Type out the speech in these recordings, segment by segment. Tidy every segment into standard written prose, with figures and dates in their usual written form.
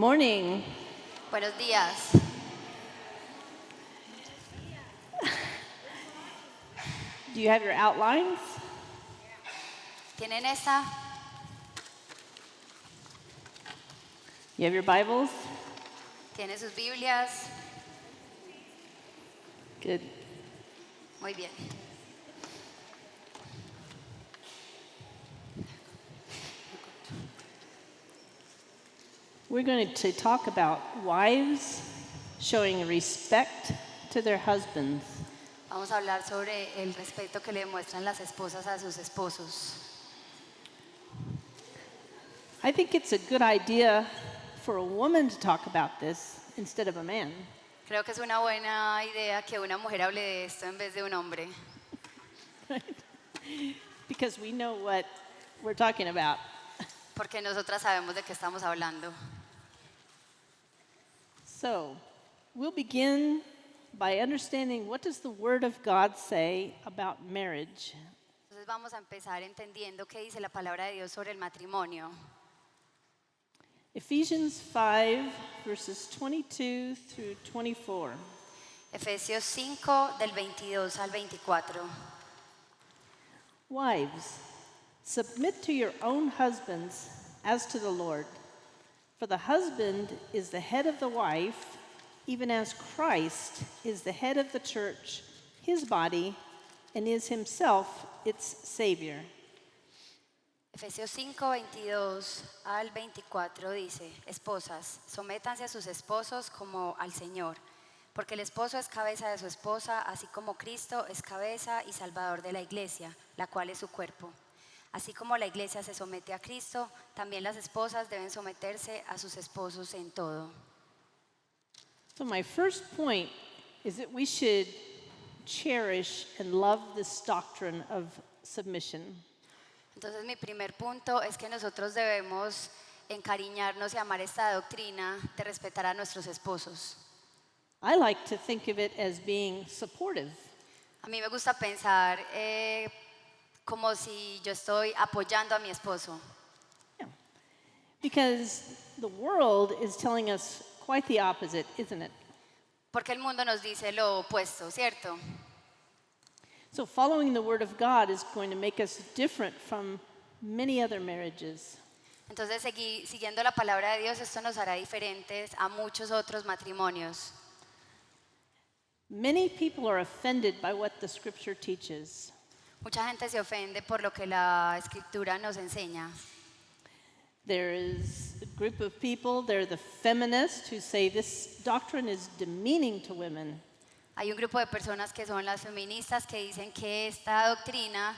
morning. Buenos días. Do you have your outlines? ¿Tienen esta? You have your Bibles? ¿Tienen sus Biblias? Good. Muy bien. We're going to talk about wives showing respect to their husbands. Vamos a hablar sobre el respeto que le demuestran las esposas a sus esposos. I think it's a good idea for a woman to talk about this instead of a man. Creo que es una buena idea que una mujer hable de esto en vez de un hombre, Because we know what we're talking about. porque nosotras sabemos de qué estamos hablando. So, we'll begin by understanding what does the Word of God say about marriage. Entonces vamos a empezar entendiendo qué dice la palabra de Dios sobre el matrimonio. Ephesians 5, verses 22 through 24. Efesios 5, del 22 al 24. Wives, submit to your own husbands as to the Lord. For the husband is the head of the wife, even as Christ is the head of the church, his body, and is himself its Savior. Efesios 5, 22 al 24 dice: Esposas, sométanse a sus esposos como al Señor, porque el esposo es cabeza de su esposa, así como Cristo es cabeza y salvador de la iglesia, la cual es su cuerpo. Así como la iglesia se somete a Cristo, también las esposas deben someterse a sus esposos en todo. So my first point is that we should cherish and love this doctrine of submission. Entonces mi primer punto es que nosotros debemos encariñarnos y amar esta doctrina de respetar a nuestros esposos. I like to think of it as being supportive. A mí me gusta pensar como si yo estoy apoyando a mi esposo. Yeah. Because the world is telling us quite the opposite, isn't it? Porque el mundo nos dice lo opuesto, ¿cierto? So following the Word of God is going to make us different from many other marriages. Entonces siguiendo la palabra de Dios, esto nos hará diferentes a muchos otros matrimonios. Many people are offended by what the Scripture teaches. Mucha gente se ofende por lo que la Escritura nos enseña. There is a group of people, they're the feminists, who say this doctrine is demeaning to women. Hay un grupo de personas que son las feministas que dicen que esta doctrina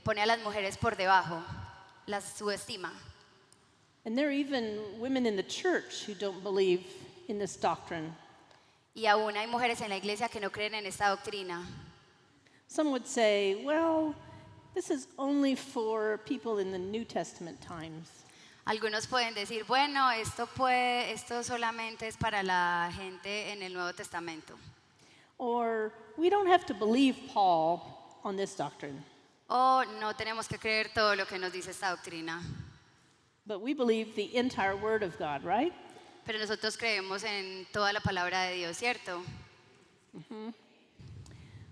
pone a las mujeres por debajo, las subestima. And there are even women in the church who don't believe in this doctrine. Y aún hay mujeres en la iglesia que no creen en esta doctrina. Some would say, well, this is only for people in the New Testament times. Algunos pueden decir, bueno, esto solamente es para la gente en el Nuevo Testamento. Or we don't have to believe Paul on this doctrine, O no tenemos que creer todo lo que nos dice esta doctrina. but we believe the entire Word of God, right? Pero nosotros creemos en toda la palabra de Dios, ¿cierto?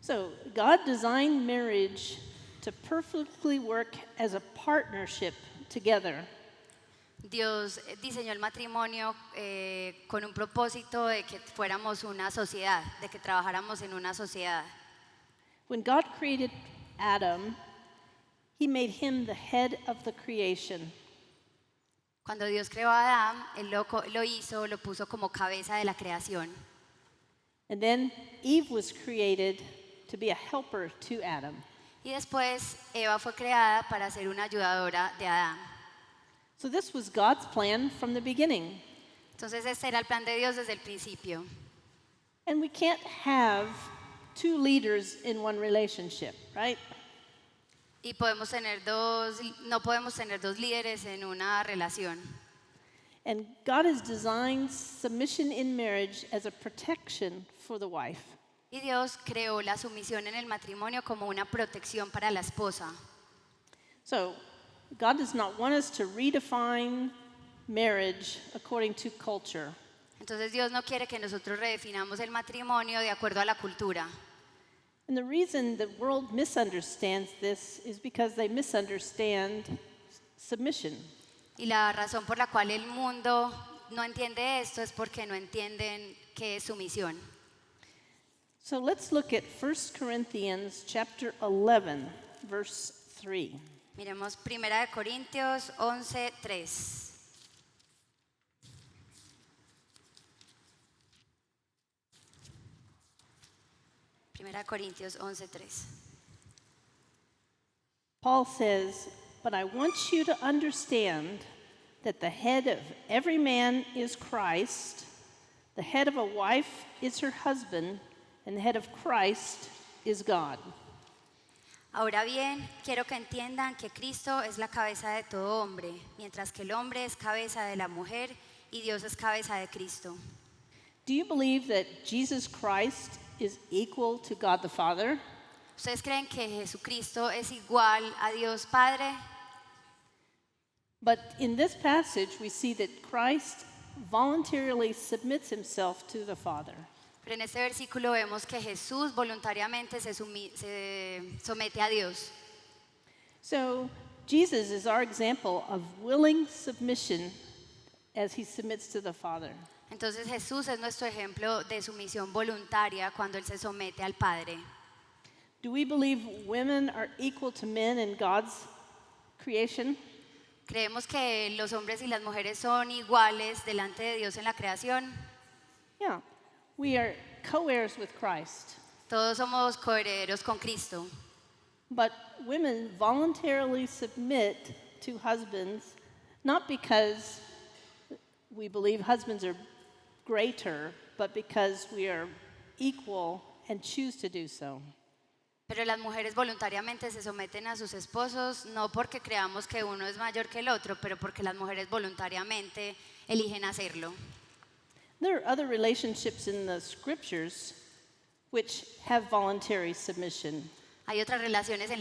So God designed marriage to perfectly work as a partnership together. Dios diseñó el matrimonio con un propósito de que fuéramos una sociedad, de que trabajáramos en una sociedad. When God created Adam, he made him the head of the creation. Cuando Dios creó a Adán, Él lo puso como cabeza de la creación. And then Eve was created to be a helper to Adam. Y después Eva fue creada para ser una ayudadora de Adán. So this was God's plan from the beginning. Entonces este era el plan de Dios desde el principio. And we can't have two leaders in one relationship, right? Y no podemos tener dos líderes en una relación. And God has designed submission in marriage as a protection for the wife. Y Dios creó la sumisión en el matrimonio como una protección para la esposa. So God does not want us to redefine marriage according to culture. Entonces Dios no quiere que nosotros redefinamos el matrimonio de acuerdo a la cultura. And the reason the world misunderstands this is because they misunderstand submission. Y la razón por la cual el mundo no entiende esto es porque no entienden qué es sumisión. So let's look at 1 Corinthians chapter 11, verse 3. Miremos 1 Corintios 11:3. 1 Corintios 11:3. Paul says, "But I want you to understand that the head of every man is Christ, the head of a wife is her husband, and the head of Christ is God." Ahora bien, quiero que entiendan que Cristo es la cabeza de todo hombre, mientras que el hombre es cabeza de la mujer y Dios es cabeza de Cristo. Do you believe that Jesus Christ is equal to God the Father? ¿Ustedes creen que Jesucristo es igual a Dios Padre? But in this passage, we see that Christ voluntarily submits himself to the Father. Pero en este versículo vemos que Jesús voluntariamente se somete a Dios. So Jesus is our example of willing submission as he submits to the Father. Entonces Jesús es nuestro ejemplo de sumisión voluntaria cuando Él se somete al Padre. Do we believe women are equal to men in God's creation? ¿Creemos que los hombres y las mujeres son iguales delante de Dios en la creación? Yeah. We are co-heirs with Christ. Todos somos coherederos con Cristo. But women voluntarily submit to husbands, not because we believe husbands are greater, but because we are equal and choose to do so. Pero las mujeres voluntariamente se someten a sus esposos, no porque creamos que uno es mayor que el otro, pero porque las mujeres voluntariamente eligen hacerlo. There are other relationships in the scriptures which have voluntary submission. Hay otras relaciones en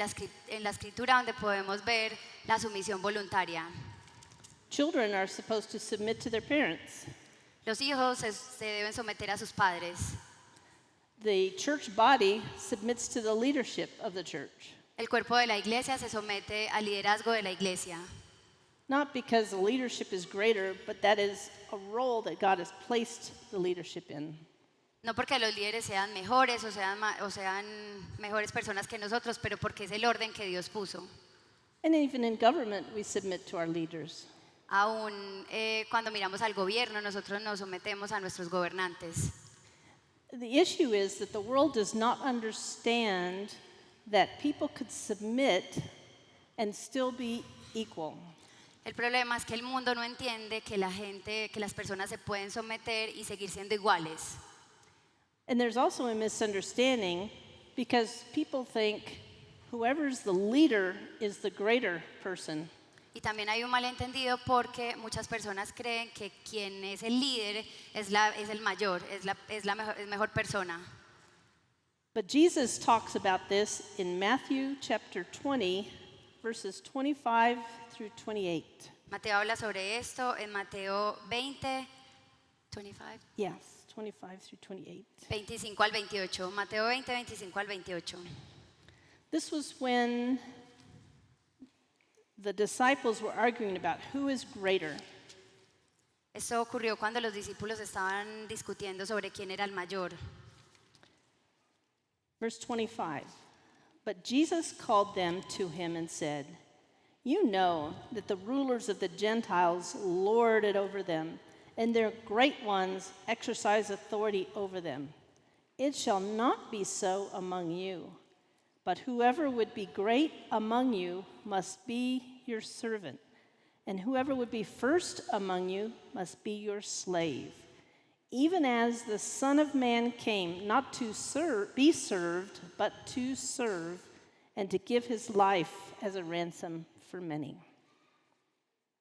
la escritura donde podemos ver la sumisión voluntaria. Children are supposed to submit to their parents. Los hijos se deben someter a sus padres. The church body submits to the leadership of the church. El cuerpo de la iglesia se somete al liderazgo de la iglesia. Not because the leadership is greater, but that is a role that God has placed the leadership in. No porque los líderes sean mejores o sean mejores personas que nosotros, pero porque es el orden que Dios puso. And even in government, we submit to our leaders. Aún cuando miramos al gobierno, nosotros nos sometemos a nuestros gobernantes. The issue is that the world does not understand that people could submit and still be equal. El problema es que el mundo no entiende que las personas se pueden someter y seguir siendo iguales. And there's also a misunderstanding because people think whoever's the leader is the greater person. Y también hay un malentendido porque muchas personas creen que quien es el líder es el mayor, es mejor persona. But Jesus talks about this in Matthew chapter 20, verses 25 through 28. Mateo habla sobre esto en Mateo 20, 25, Yes, 25 through 28. 25 al 28. Mateo 20, 25 al 28. This was when the disciples were arguing about who is greater. Esto ocurrió cuando los discípulos estaban discutiendo sobre quién era el mayor. Verse 25. But Jesus called them to him and said, "You know that the rulers of the Gentiles lord it over them, and their great ones exercise authority over them. It shall not be so among you. But whoever would be great among you must be your servant, and whoever would be first among you must be your slave. Even as the Son of Man came not to be served, but to serve, and to give his life as a ransom for many."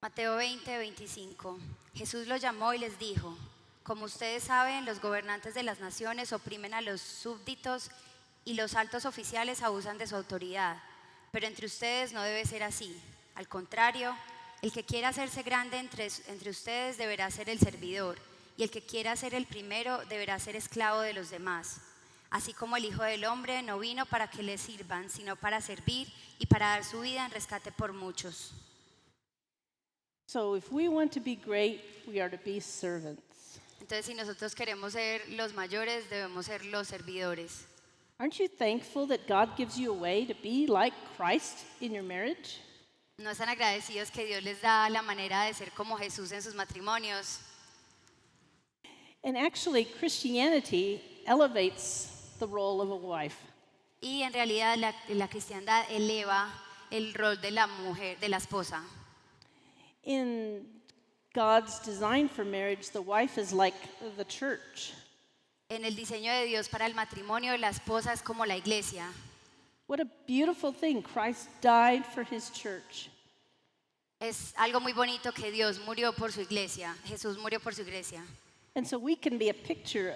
Mateo 20, 25. Jesús los llamó y les dijo: Como ustedes saben, los gobernantes de las naciones oprimen a los súbditos y los altos oficiales abusan de su autoridad. Pero entre ustedes no debe ser así. Al contrario, el que quiera hacerse grande entre ustedes deberá ser el servidor, y el que quiera ser el primero deberá ser esclavo de los demás. Así como el Hijo del Hombre no vino para que le sirvan, sino para servir y para dar su vida en rescate por muchos. So if we want to be great, we are to be servants. Entonces, si nosotros queremos ser los mayores, debemos ser los servidores. Aren't you thankful that God gives you a way to be like Christ in your marriage? ¿No están agradecidos que Dios les da la manera de ser como Jesús en sus matrimonios? And actually, Christianity elevates the role of a wife. Y en realidad la cristiandad eleva el rol de la mujer, de la esposa. In God's design for marriage, the wife is like the church. En el diseño de Dios para el matrimonio, la esposa es como la iglesia. What a beautiful thing. Christ died for his church. Es algo muy bonito que Dios murió por su iglesia. Jesús murió por su iglesia. And so we can be a picture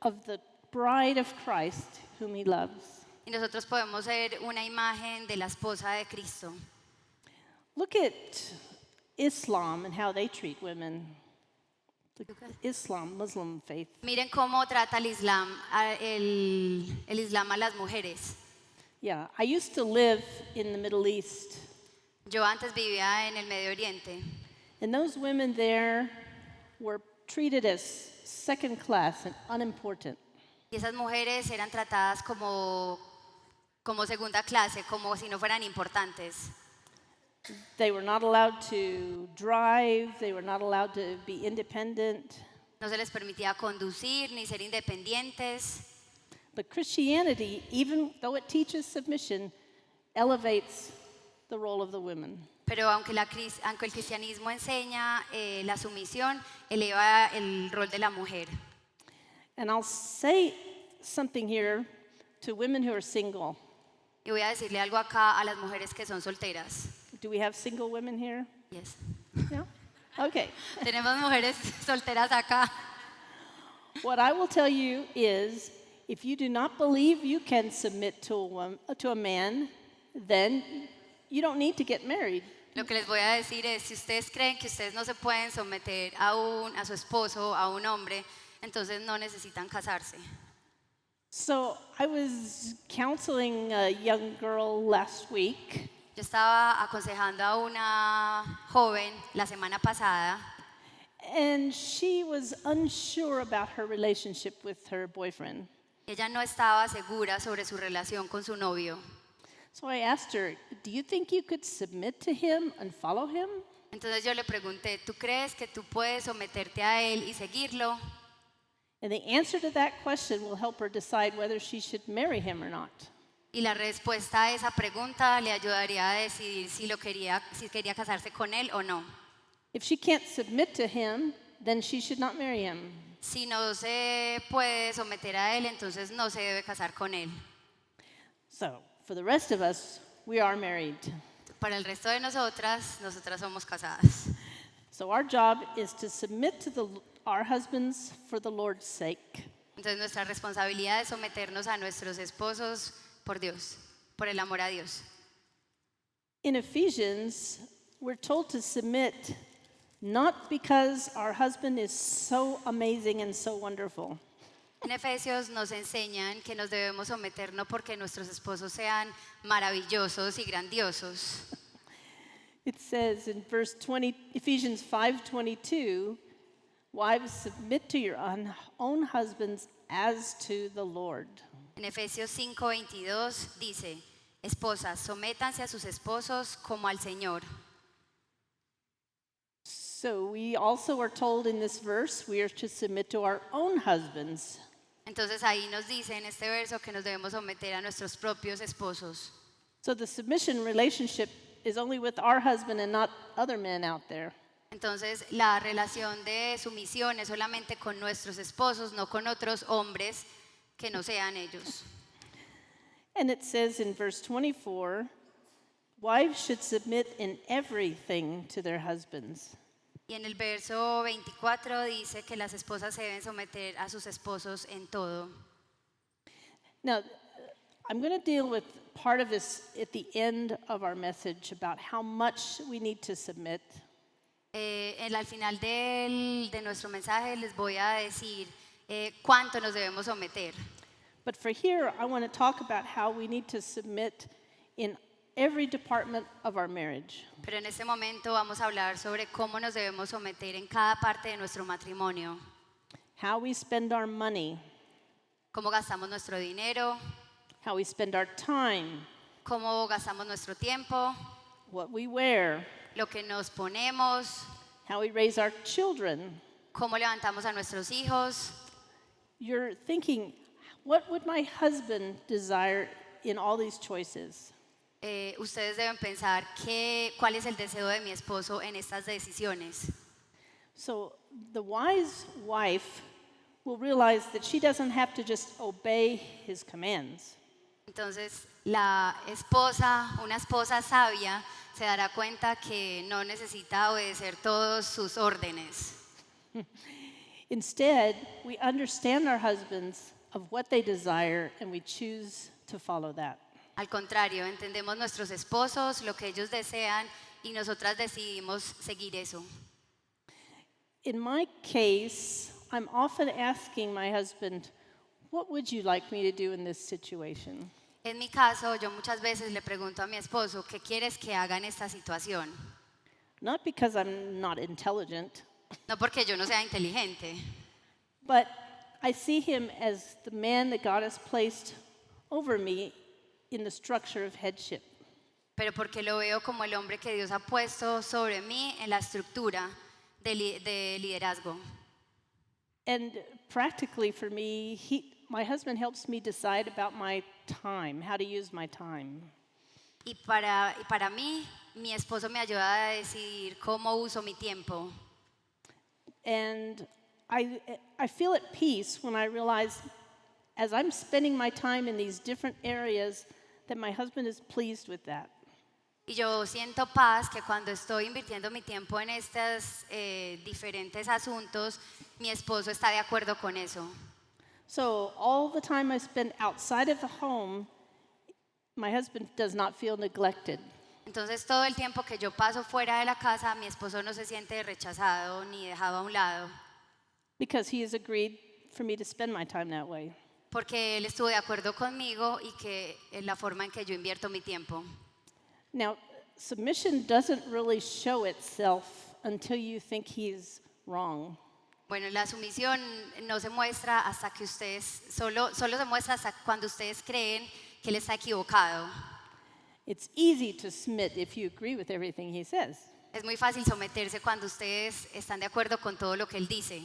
of the bride of Christ whom he loves. Y nosotros podemos ser una imagen de la esposa de Cristo. Look at Islam and how they treat women. Islam, Muslim faith. Miren cómo trata el Islam a las mujeres. Yeah, I used to live in the Middle East. Yo antes vivía en el Medio Oriente. And those women there were treated as second class and unimportant. Y esas mujeres eran tratadas como segunda clase, como si no fueran importantes. They were not allowed to drive, they were not allowed to be independent. No se les permitía conducir ni ser independientes. But Christianity, even though it teaches submission, elevates the role of the women. Pero aunque el cristianismo enseña la sumisión, eleva el rol de la mujer. And I'll say something here to women who are single. Y voy a decirle algo acá a las mujeres que son solteras. Do we have single women here? Yes. Yeah? Okay. Tenemos mujeres solteras acá. What I will tell you is, if you do not believe you can submit to a man, then you don't need to get married. Lo que les voy a decir es, si ustedes creen que ustedes no se pueden someter a su esposo, a un hombre, entonces no necesitan casarse. So I was counseling a young girl last week. Yo estaba aconsejando a una joven la semana pasada. And she was unsure about her relationship with her boyfriend. Ella no estaba segura sobre su relación con su novio. So I asked her, do you think you could submit to him and follow him? Entonces yo le pregunté, ¿tú crees que tú puedes someterte a él y seguirlo? And the answer to that question will help her decide whether she should marry him or not. Y la respuesta a esa pregunta le ayudaría a decidir si quería casarse con él o no. If she can't submit to him, then she should not marry him. Si no se puede someter a él, entonces no se debe casar con él. So, for the rest of us, we are married. Para el resto de nosotras somos casadas. So our job is to submit to our husbands for the Lord's sake. Entonces nuestra responsabilidad es someternos a nuestros esposos por Dios, por el amor a Dios. In Ephesians, we're told to submit not because our husband is so amazing and so wonderful. En Efesios nos enseñan que nos debemos someter no porque nuestros esposos sean maravillosos y grandiosos. It says in Ephesians 5:22, wives, submit to your own husbands as to the Lord. En Efesios 5:22 dice, esposas, sométanse a sus esposos como al Señor. So we also are told in this verse we are to submit to our own husbands. Entonces ahí nos dice en este verso que nos debemos someter a nuestros propios esposos. So the submission relationship is only with our husband and not other men out there. Entonces la relación de sumisión es solamente con nuestros esposos, no con otros hombres que no sean ellos. And it says in verse 24, wives should submit in everything to their husbands. Y en el verso 24 dice que las esposas se deben someter a sus esposos en todo. Now, I'm going to deal with part of this at the end of our message about how much we need to submit. Al final de nuestro mensaje les voy a decir cuánto nos debemos someter. But for here, I want to talk about how we need to submit in every department of our marriage. Pero en este momento vamos a hablar sobre cómo nos debemos someter en cada parte de nuestro matrimonio. How we spend our money, Cómo gastamos nuestro dinero, how we spend our time, cómo gastamos nuestro tiempo, what we wear, lo que nos ponemos, how we raise our children. cómo levantamos a nuestros hijos. You're thinking, what would my husband desire in all these choices? Ustedes deben pensar cuál es el deseo de mi esposo en estas decisiones. So the wise wife will realize that she doesn't have to just obey his commands. Entonces, una esposa sabia, se dará cuenta que no necesita obedecer todos sus órdenes. Instead, we understand our husbands of what they desire and we choose to follow that. Al contrario, entendemos nuestros esposos, lo que ellos desean, y nosotras decidimos seguir eso. In my case, I'm often asking my husband, what would you like me to do in this situation? En mi caso, yo muchas veces le pregunto a mi esposo, ¿qué quieres que haga en esta situación? Not because I'm not intelligent, No porque yo no sea inteligente, but I see him as the man that God has placed over me in the structure of headship. pero porque lo veo como el hombre que Dios ha puesto sobre mí en la estructura de liderazgo. And practically for me, my husband helps me decide about my time, how to use my time. Y para mí, mi esposo me ayuda a decidir cómo uso mi tiempo. And I feel at peace when I realize, as I'm spending my time in these different areas, that my husband is pleased with that. Y yo siento paz que cuando estoy invirtiendo mi tiempo en estos diferentes asuntos, mi esposo está de acuerdo con eso. So all the time I spend outside of the home, my husband does not feel neglected. Entonces todo el tiempo que yo paso fuera de la casa, mi esposo no se siente rechazado ni dejado a un lado, Because he has agreed for me to spend my time that way. porque él estuvo de acuerdo conmigo y que es la forma en que yo invierto mi tiempo. Now, submission doesn't really show itself until you think he's wrong. Bueno, la sumisión no se muestra hasta que solo se muestra hasta cuando ustedes creen que él está equivocado. It's easy to submit if you agree with everything he says. Es muy fácil someterse cuando ustedes están de acuerdo con todo lo que él dice.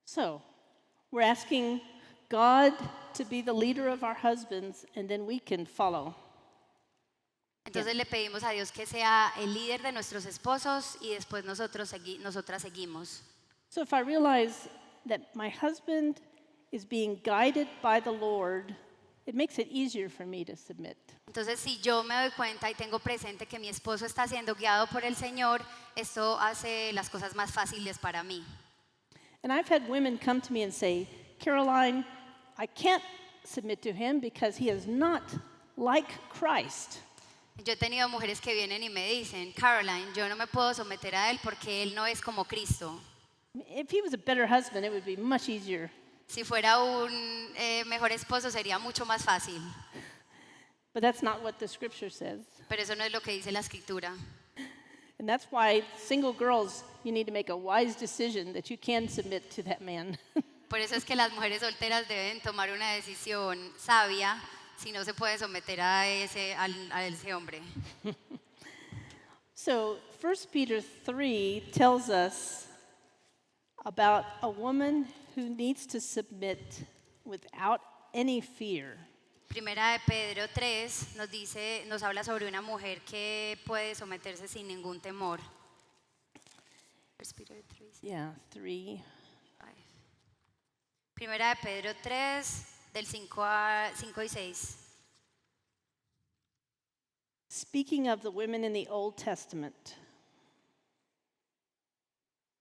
So, we're asking God to be the leader of our husbands, and then we can follow. Entonces le pedimos a Dios que sea el líder de nuestros esposos y después nosotras seguimos. So if I realize that my husband is being guided by the Lord, it makes it easier for me to submit. Entonces si yo me doy cuenta y tengo presente que mi esposo está siendo guiado por el Señor, esto hace las cosas más fáciles para mí. And I've had women come to me and say, Caroline, I can't submit to him because he is not like Christ. Yo he tenido mujeres que vienen y me dicen, Caroline, yo no me puedo someter a él porque él no es como Cristo. If he was a better husband, it would be much easier. Si fuera un mejor esposo sería mucho más fácil. But that's not what the scripture says. Pero eso no es lo que dice la escritura. And that's why single girls, you need to make a wise decision that you can submit to that man. Por eso es que las mujeres solteras deben tomar una decisión sabia, si no se puede someter a ese hombre. So 1 Peter 3 tells us about a woman who needs to submit without any fear. Primera de Pedro 3 nos habla sobre una mujer que puede someterse sin ningún temor. 1 Peter 3, Yeah, 3. 5. Primera de Pedro 3 del 5 y 6. Speaking of the women in the Old Testament,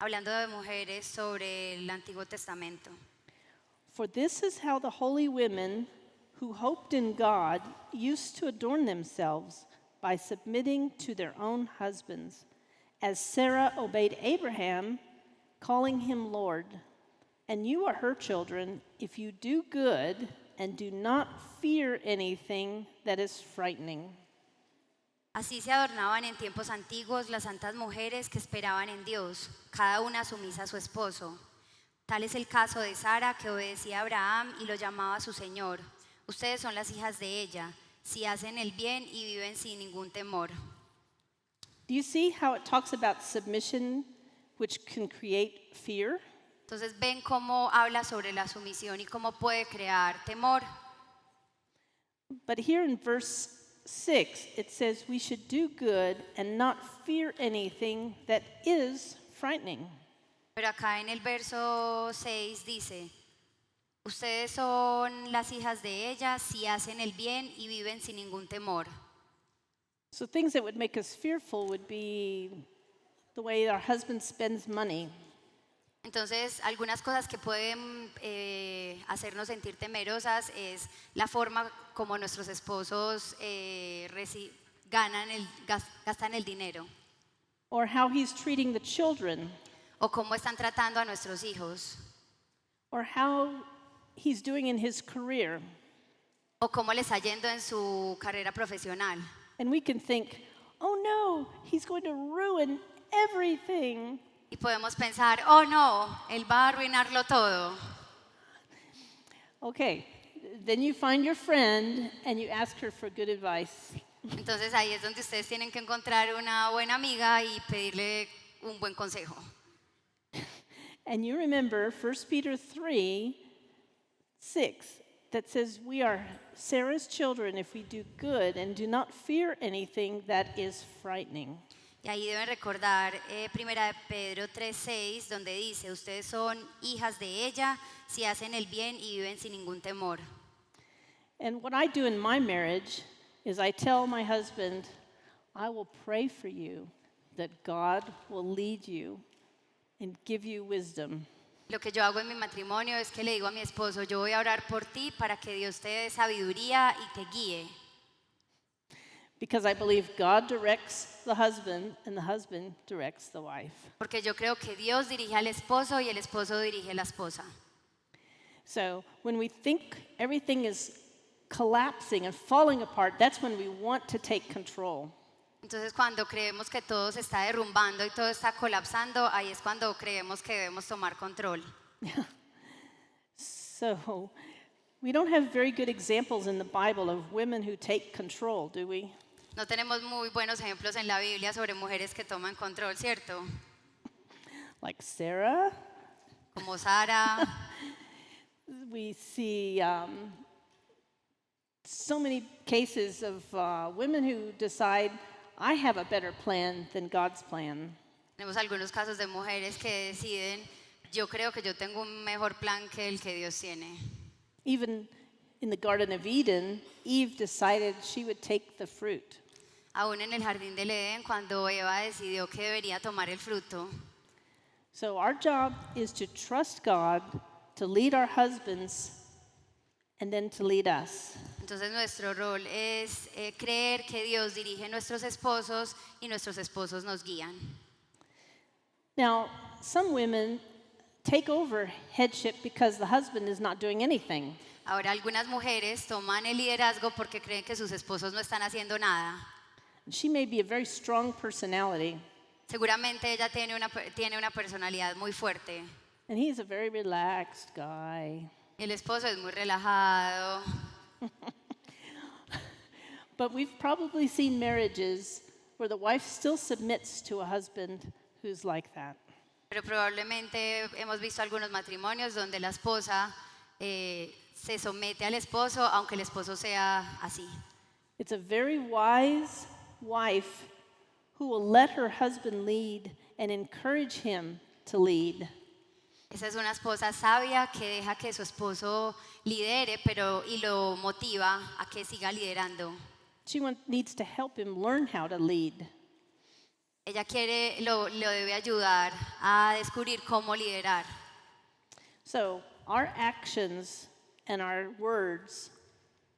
Hablando de mujeres sobre el Antiguo Testamento. for this is how the holy women who hoped in God used to adorn themselves by submitting to their own husbands, as Sarah obeyed Abraham, calling him Lord. And you are her children if you do good and do not fear anything that is frightening. Así se adornaban en tiempos antiguos las santas mujeres que esperaban en Dios, cada una sumisa a su esposo. Tal es el caso de Sara, que obedecía a Abraham y lo llamaba su Señor. Ustedes son las hijas de ella, si hacen el bien y viven sin ningún temor. Do you see how it talks about submission, which can create fear? Entonces ven cómo habla sobre la sumisión y cómo puede crear temor. But here in verse 6, it says we should do good and not fear anything that is frightening. Pero acá en el verso 6 dice, ustedes son las hijas de ella si hacen el bien y viven sin ningún temor. So things that would make us fearful would be the way our husband spends money. Entonces, algunas cosas que pueden hacernos sentir temerosas es la forma como nuestros esposos gastan el dinero, Or how he's treating the children, o cómo están tratando a nuestros hijos, or how he's doing in his career. o cómo les está yendo en su carrera profesional. And we can think, oh no, he's going to ruin everything. Y podemos pensar, oh no, él va a arruinarlo todo. Okay, then you find your friend and you ask her for good advice. Entonces ahí es donde ustedes tienen que encontrar una buena amiga y pedirle un buen consejo. And you remember 1 Peter 3:6 that says we are Sarah's children if we do good and do not fear anything that is frightening. Y ahí deben recordar 1 Pedro 3:6, donde dice, ustedes son hijas de ella si hacen el bien y viven sin ningún temor. And what I do in my marriage is I tell my husband, I will pray for you that God will lead you and give you wisdom. Lo que yo hago en mi matrimonio es que le digo a mi esposo, yo voy a orar por ti para que Dios te dé sabiduría y te guíe. Because I believe God directs the husband and the husband directs the wife. Porque yo creo que Dios dirige al esposo y el esposo dirige a la esposa. So when we think everything is collapsing and falling apart, that's when we want to take control. Entonces cuando creemos que todo se está derrumbando y todo está colapsando, ahí es cuando creemos que debemos tomar control. So we don't have very good examples in the Bible of women who take control, do we? No tenemos muy buenos ejemplos en la Biblia sobre mujeres que toman control, ¿cierto? Like Sarah. Como Sara. We see so many cases of women who decide, I have a better plan than God's plan. Tenemos algunos casos de mujeres que deciden, yo creo que yo tengo un mejor plan que el que Dios tiene. Even in the Garden of Eden, Eve decided she would take the fruit. Aún en el jardín del Edén, cuando Eva decidió que debería tomar el fruto. So our job is to trust God, to lead our husbands, and then to lead us. Entonces nuestro rol es creer que Dios dirige a nuestros esposos y nuestros esposos nos guían. Now, some women take over headship because the husband is not doing anything. Ahora algunas mujeres toman el liderazgo porque creen que sus esposos no están haciendo nada. She may be a very strong personality, Seguramente ella tiene una personalidad muy fuerte. and he's a very relaxed guy. Y el esposo es muy relajado. But we've probably seen marriages where the wife still submits to a husband who's like that. Pero probablemente hemos visto algunos matrimonios donde la esposa se somete al esposo aunque el esposo sea así. It's a very wise wife who will let her husband lead and encourage him to lead. Esa es una esposa sabia que deja que su esposo lidere, y lo motiva a que siga liderando. She needs to help him learn how to lead. Ella lo debe ayudar a descubrir cómo liderar. So our actions and our words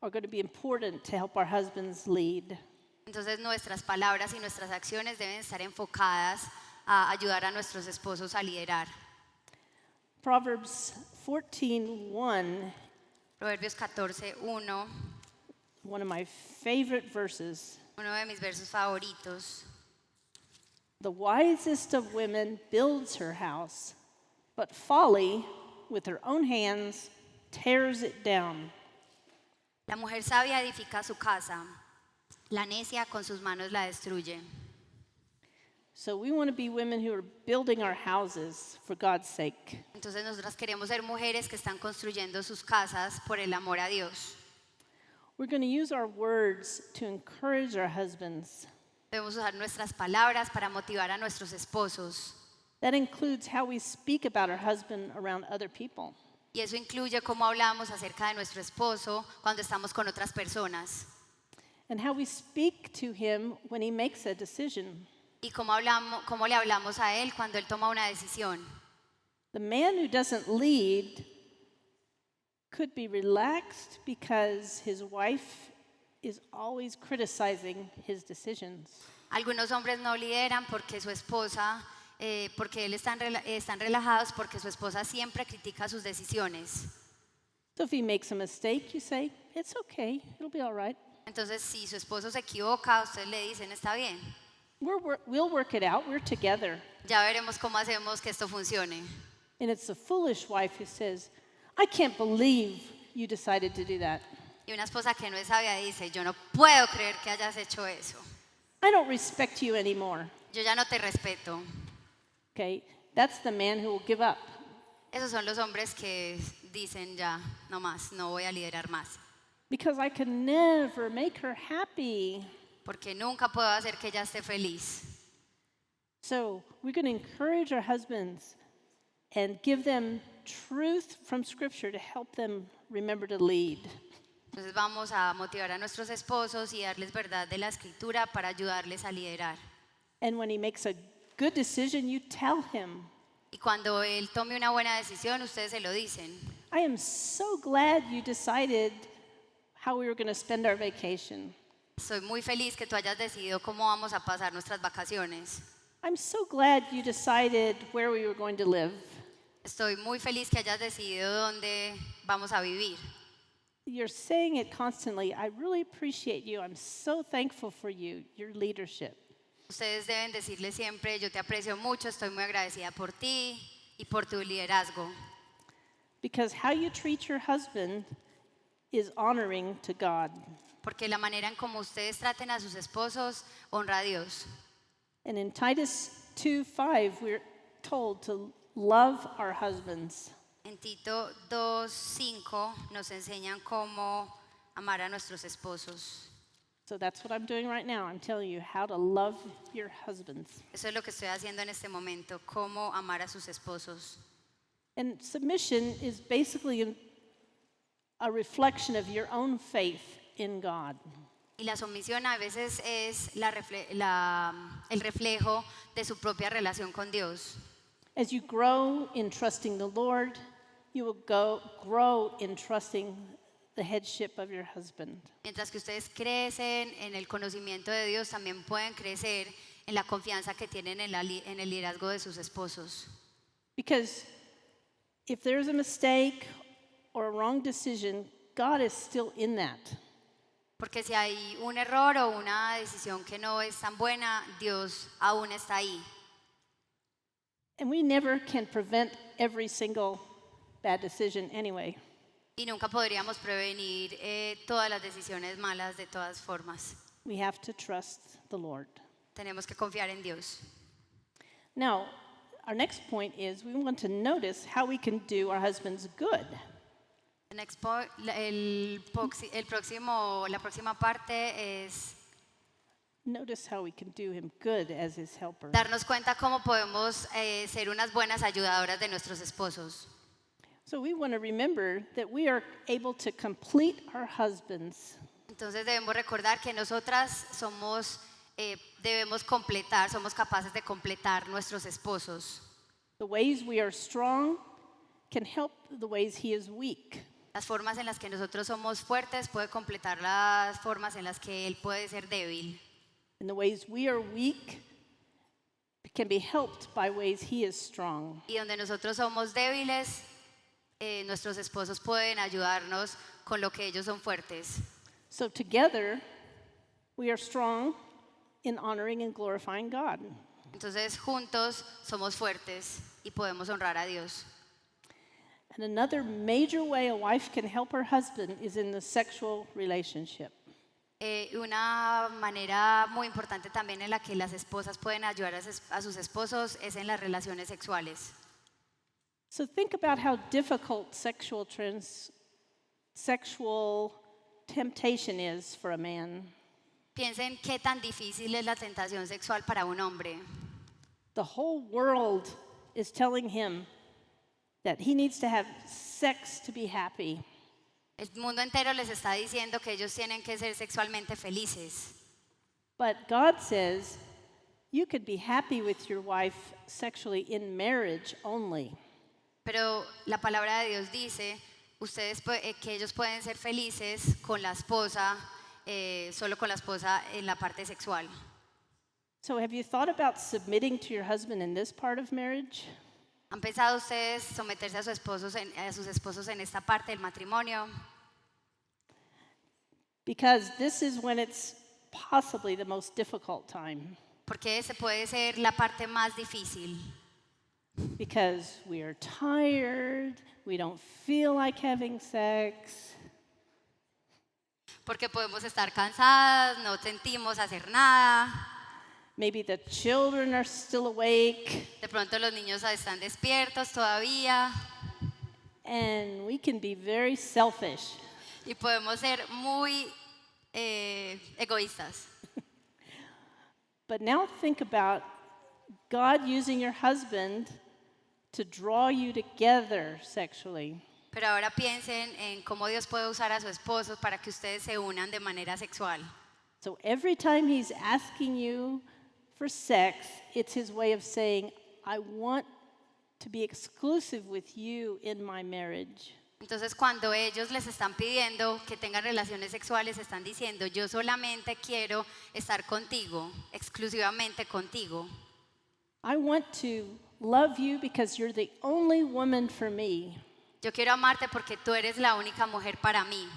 are going to be important to help our husbands lead. Entonces nuestras palabras y nuestras acciones deben estar enfocadas a ayudar a nuestros esposos a liderar. Proverbs 14:1, Proverbios 14:1, one of my favorite verses. uno de mis versos favoritos. The wisest of women builds her house, but folly with her own hands tears it down. La mujer sabia edifica su casa, la necia con sus manos la destruye. So we want to be women who are building our houses for God's sake. Entonces nosotras queremos ser mujeres que están construyendo sus casas por el amor a Dios. We're going to use our words to encourage our husbands. Debemos usar nuestras palabras para motivar a nuestros esposos. That includes how we speak about our husband around other people. Y eso incluye cómo hablamos acerca de nuestro esposo cuando estamos con otras personas. And how we speak to him when he makes a decision. Y cómo le hablamos a él cuando él toma una decisión. The man who doesn't lead could be relaxed because his wife is always criticizing his decisions. Algunos hombres no lideran porque su esposa, porque él están relajados porque su esposa siempre critica sus decisiones. So if he makes a mistake, you say, it's okay, it'll be all right. Entonces, si su esposo se equivoca, ustedes le dicen, está bien. We'll work it out, we're together. Ya veremos cómo hacemos que esto funcione. And it's the foolish wife who says, I can't believe you decided to do that. Y una esposa que no es sabia dice, yo no puedo creer que hayas hecho eso. I don't respect you anymore. Yo ya no te respeto. Okay, that's the man who will give up. Esos son los hombres que dicen ya, no más, no voy a liderar más. Because I can never make her happy. Porque nunca puedo hacer que ella esté feliz. So we're going to encourage our husbands and give them truth from Scripture to help them remember to lead. Entonces vamos a motivar a nuestros esposos y darles verdad de la escritura para ayudarles a liderar. And when he makes a good decision, you tell him. Y cuando él tome una buena decisión, ustedes se lo dicen. I am so glad you decided how we were going to spend our vacation. Soy muy feliz que tú hayas decidido cómo vamos a pasar nuestras vacaciones. I'm so glad you decided where we were going to live. Estoy muy feliz que hayas decidido dónde vamos a vivir. You're saying it constantly. I really appreciate you. I'm so thankful for you, your leadership. Ustedes deben decirle siempre, yo te aprecio mucho, estoy muy agradecida por ti y por tu liderazgo. Because how you treat your husband is honoring to God. Porque la manera en cómo ustedes traten a sus esposos honra a Dios. And in Titus 2:5, we're told to love our husbands. En Tito 2:5 nos enseñan cómo amar a nuestros esposos. So that's what I'm doing right now. I'm telling you how to love your husbands. Eso es lo que estoy haciendo en este momento, cómo amar a sus esposos. And submission is basically a reflection of your own faith in God. Y la sumisión a veces es el reflejo de su propia relación con Dios. As you grow in trusting the Lord, you will grow in trusting the headship of your husband. Mientras que ustedes crecen en el conocimiento de Dios, también pueden crecer en la confianza que tienen en el liderazgo de sus esposos. Because if there's a mistake or a wrong decision, God is still in that. Porque si hay un error o una decisión que no es tan buena, Dios aún está ahí. And we never can prevent every single bad decision anyway. Y nunca podríamos prevenir todas las decisiones malas de todas formas. We have to trust the Lord. Tenemos que confiar en Dios. Now, our next point is we want to notice how we can do our husbands good. La próxima parte es Notice how we can do him good as his helper. darnos cuenta cómo podemos ser unas buenas ayudadoras de nuestros esposos. So we want to remember that we are able to complete our husbands. Entonces debemos recordar que nosotras somos capaces de completar nuestros esposos. The ways we are strong can help the ways he is weak. Las formas en las que nosotros somos fuertes puede completar las formas en las que él puede ser débil. And the ways we are weak can be helped by ways he is strong. Y donde nosotros somos débiles, nuestros esposos pueden ayudarnos con lo que ellos son fuertes. So together, we are strong in honoring and glorifying God. Entonces juntos somos fuertes y podemos honrar a Dios. And another major way a wife can help her husband is in the sexual relationship. Una manera muy importante también en la que las esposas pueden ayudar a sus esposos es en las relaciones sexuales. So think about how difficult sexual temptation is for a man. Piensen qué tan difícil es la tentación sexual para un hombre. The whole world is telling him that he needs to have sex to be happy. El mundo entero les está diciendo que ellos tienen que ser sexualmente felices. But God says you could be happy with your wife sexually in marriage only. Pero la palabra de Dios dice que ellos pueden ser felices con la esposa, solo con la esposa en la parte sexual. So have you thought about submitting to your husband in this part of marriage? ¿Han pensado ustedes someterse a sus esposos en esta parte del matrimonio? Because this is when it's possibly the most difficult time. Porque ese puede ser la parte más difícil. Because we are tired, we don't feel like having sex. Porque podemos estar cansadas, no sentimos hacer nada. Maybe the children are still awake. De pronto los niños están despiertos todavía. And we can be very selfish. Y podemos ser muy egoístas. But now think about God using your husband to draw you together sexually. Pero ahora piensen en cómo Dios puede usar a su esposo para que ustedes se unan de manera sexual. So every time he's asking you for sex, it's his way of saying, I want to be exclusive with you in my marriage. Entonces cuando ellos les están pidiendo que tengan relaciones sexuales, están diciendo, yo solamente quiero estar contigo, exclusivamente contigo. I want to love you because you're the only woman for me. Yo quiero amarte porque tú eres la única mujer para mí.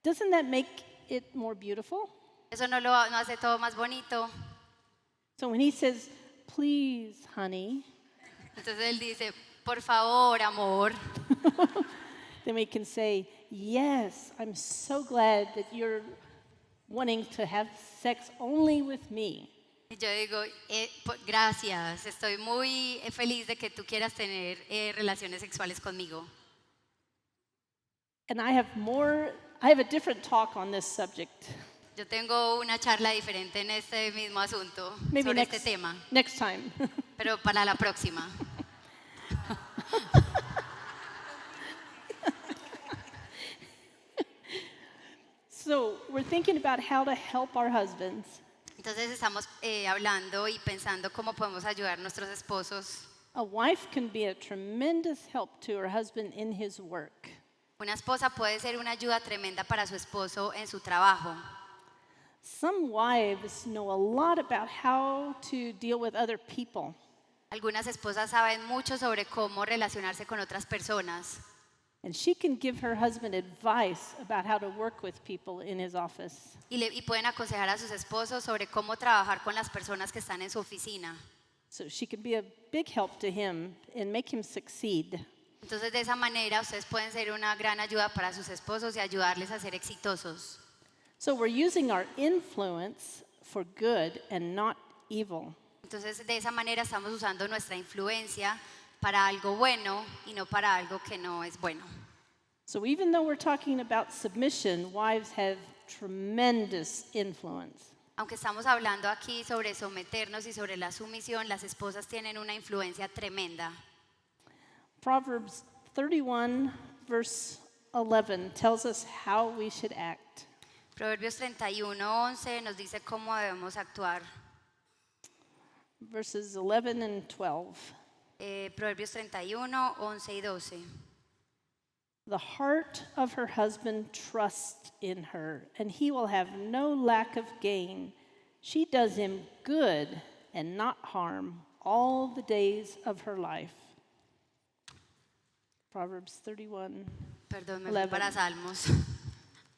Doesn't that make it more beautiful? ¿Eso no hace todo más bonito? So when he says, please, honey, Entonces él dice, por favor, amor. then we can say, yes, I'm so glad that you're wanting to have sex only with me. Y yo digo, gracias, estoy muy feliz de que tú quieras tener relaciones sexuales conmigo. And I have a different talk on this subject. Yo tengo una charla diferente en este mismo asunto, Maybe sobre este tema, next time. pero para la próxima. So we're thinking about how to help our husbands. Entonces estamos hablando y pensando cómo podemos ayudar a nuestros esposos. A wife can be a tremendous help to her husband in his work. Una esposa puede ser una ayuda tremenda para su esposo en su trabajo. Some wives know a lot about how to deal with other people. Algunas esposas saben mucho sobre cómo relacionarse con otras personas. And she can give her husband advice about how to work with people in his office. Y pueden aconsejar a sus esposos sobre cómo trabajar con las personas que están en su oficina. So she can be a big help to him and make him succeed. Entonces de esa manera ustedes pueden ser una gran ayuda para sus esposos y ayudarles a ser exitosos. So we're using our influence for good and not evil. Entonces de esa manera estamos usando nuestra influencia para algo bueno y no para algo que no es bueno. So even though we're talking about submission, wives have tremendous influence. Aunque estamos hablando aquí sobre someternos y sobre la sumisión, las esposas tienen una influencia tremenda. Proverbs 31 verse 11 tells us how we should act. Proverbios 31:11 nos dice cómo debemos actuar. Verses 11 and 12. Proverbios 31:11 y 12. The heart of her husband trusts in her, and he will have no lack of gain. she does him good and not harm all the days of her life. Proverbs 31. Perdón, me fui 11. para Salmos.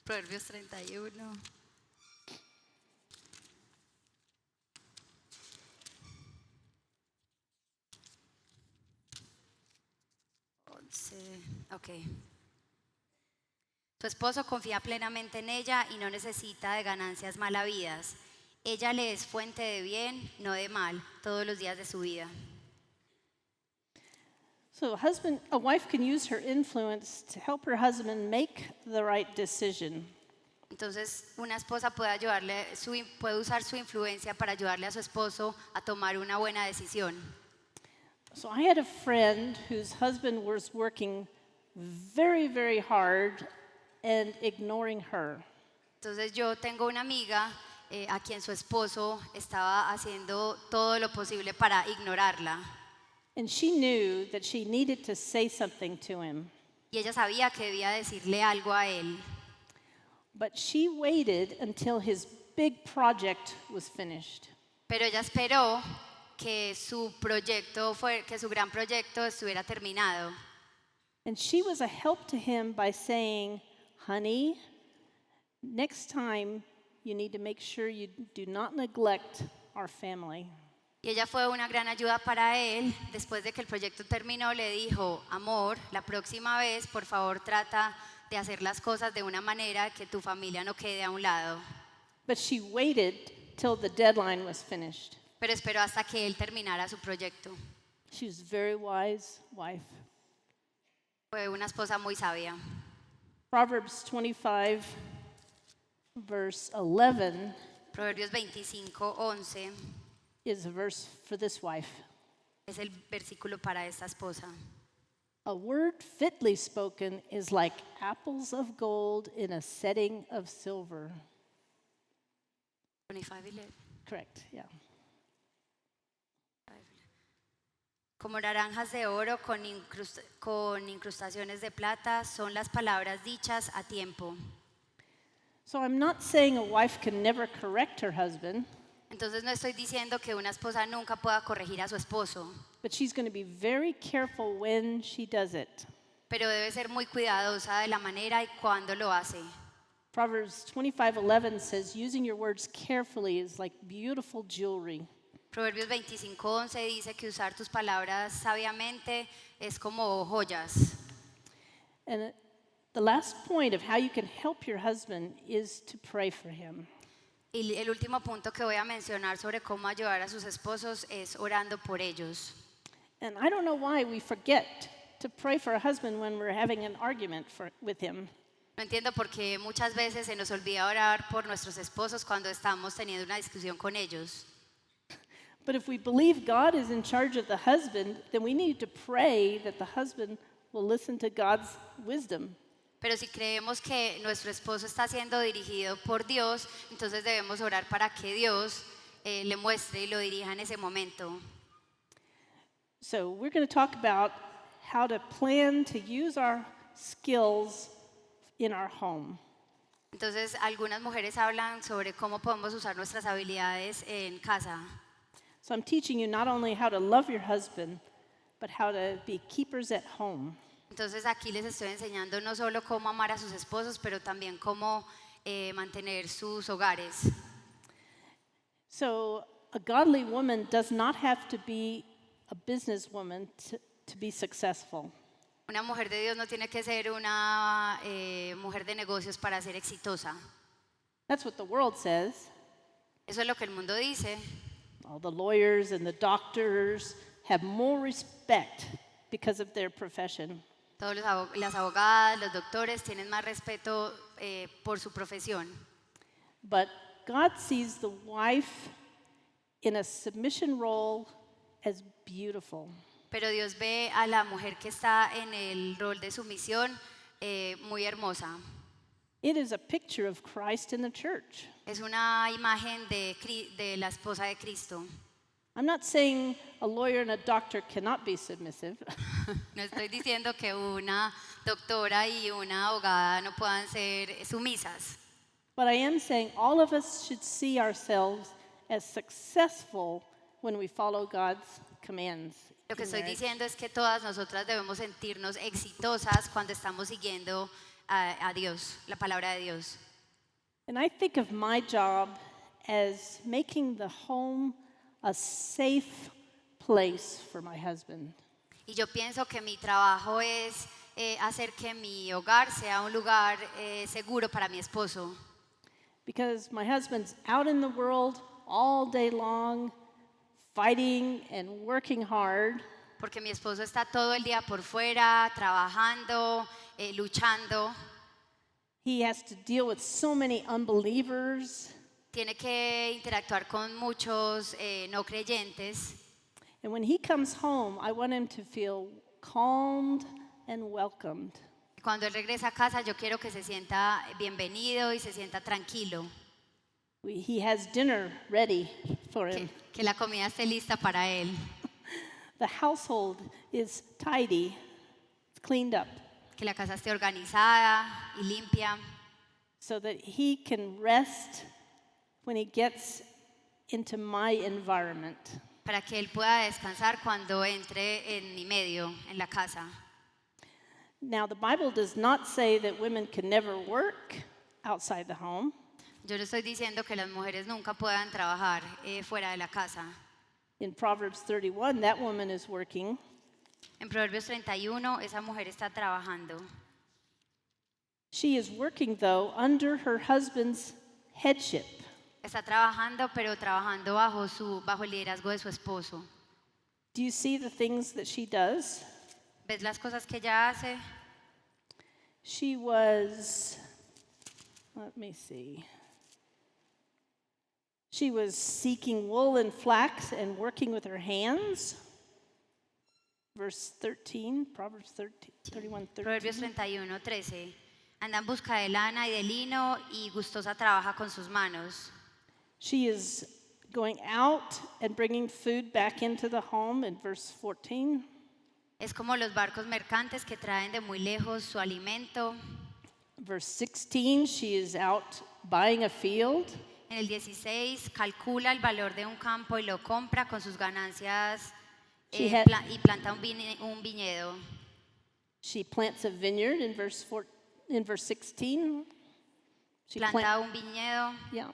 Proverbios 31. Ok. Tu esposo confía plenamente en ella y no necesita de ganancias malavidas. Ella le es fuente de bien, no de mal, todos los días de su vida. So a wife can use her influence to help her husband make the right decision. Entonces, una esposa puede puede usar su influencia para ayudarle a su esposo a tomar una buena decisión. So I had a friend whose husband was working very, very hard and ignoring her. Entonces, yo tengo una amiga a quien su esposo estaba haciendo todo lo posible para ignorarla. And she knew that she needed to say something to him. Y ella sabía que debía decirle algo a él. But she waited until his big project was finished. Pero ella esperó que su gran proyecto estuviera terminado. And she was a help to him by saying, honey, next time you need to make sure you do not neglect our family. Y ella fue una gran ayuda para él. Después de que el proyecto terminó, le dijo, amor, la próxima vez, por favor, trata de hacer las cosas de una manera que tu familia no quede a un lado. But she waited till the deadline was finished. Pero esperó hasta que él terminara su proyecto. She was a very wise wife. Fue una esposa muy sabia. Proverbs 25, verse 11, Proverbios 25:11 is a verse for this wife. es el versículo para esta esposa. A word fitly spoken is like apples of gold in a setting of silver. 25:11. Correct, yeah. Como naranjas de oro con incrustaciones de plata son las palabras dichas a tiempo. So I'm not saying a wife can never correct her husband, Entonces no estoy diciendo que una esposa nunca pueda corregir a su esposo, but she's going to be very careful when she does it. pero debe ser muy cuidadosa de la manera y cuándo lo hace. Proverbs 25:11 says, using your words carefully is like beautiful jewelry. Proverbios 25:11 dice que usar tus palabras sabiamente es como joyas. And the last point of how you can help your husband is to pray for him. Y el último punto que voy a mencionar sobre cómo ayudar a sus esposos es orando por ellos. And I don't know why we forget to pray for a husband when we're having an argument with him. No entiendo por qué muchas veces se nos olvida orar por nuestros esposos cuando estamos teniendo una discusión con ellos. But if we believe God is in charge of the husband, then we need to pray that the husband will listen to God's wisdom. Pero si creemos que nuestro esposo está siendo dirigido por Dios, entonces debemos orar para que Dios le muestre y lo dirija en ese momento. So we're going to talk about how to plan to use our skills in our home. Entonces, algunas mujeres hablan sobre cómo podemos usar nuestras habilidades en casa. So I'm teaching you not only how to love your husband, but how to be keepers at home. Entonces, aquí les estoy enseñando no solo cómo amar a sus esposos, pero también cómo mantener sus hogares. So a godly woman does not have to be a businesswoman to be successful. Una mujer de Dios no tiene que ser una mujer de negocios para ser exitosa. That's what the world says. Eso es lo que el mundo dice. All the lawyers and the doctors have more respect because of their profession. Todas las abogadas, los doctores tienen más respeto por su profesión. But God sees the wife in a submission role as beautiful. Pero Dios ve a la mujer que está en el rol de sumisión muy hermosa. It is a picture of Christ in the church. Es una imagen de la esposa de Cristo. I'm not saying a lawyer and a doctor cannot be submissive. No estoy diciendo que una doctora y una abogada no puedan ser sumisas. But I am saying all of us should see ourselves as successful when we follow God's commands. Lo que in estoy marriage. diciendo es que todas nosotras debemos sentirnos exitosas cuando estamos siguiendo a Dios, la palabra de Dios. And I think of my job as making the home a safe place for my husband. Y yo pienso que mi trabajo es hacer que mi hogar sea un lugar seguro para mi esposo. Because my husband's out in the world all day long, fighting and working hard. Porque mi esposo está todo el día por fuera, trabajando, luchando. He has to deal with so many unbelievers. Tiene que interactuar con muchos no creyentes. And when he comes home, I want him to feel calmed and welcomed. Cuando él regresa a casa, yo quiero que se sienta bienvenido y se sienta tranquilo. He has dinner ready for him. Que la comida esté lista para él. The household is tidy, it's cleaned up, Que la casa esté organizada y limpia. so that he can rest when he gets into my environment. Para que él pueda descansar cuando entre en mi medio, en la casa. Now, the Bible does not say that women can never work outside the home. Yo no estoy diciendo que las mujeres nunca puedan trabajar fuera de la casa. In Proverbs 31, that woman is working. En Proverbios 31, esa mujer está trabajando. She is working, though, under her husband's headship. Está trabajando, pero trabajando bajo el liderazgo de su esposo. Do you see the things that she does? ¿Ves las cosas que ella hace? She was, let me see. She was seeking wool and flax and working with her hands. Verse 13, Proverbs 31, 13. Proverbios 31, 13. Anda en busca de lana y de lino y gustosa trabaja con sus manos. She is going out and bringing food back into the home in verse 14. Es como los barcos mercantes que traen de muy lejos su alimento. Verse 16, she is out buying a field. En el 16 calcula el valor de un campo y lo compra con sus ganancias y planta un viñedo. She plants a vineyard in verse 16. She Planta un viñedo. Yeah.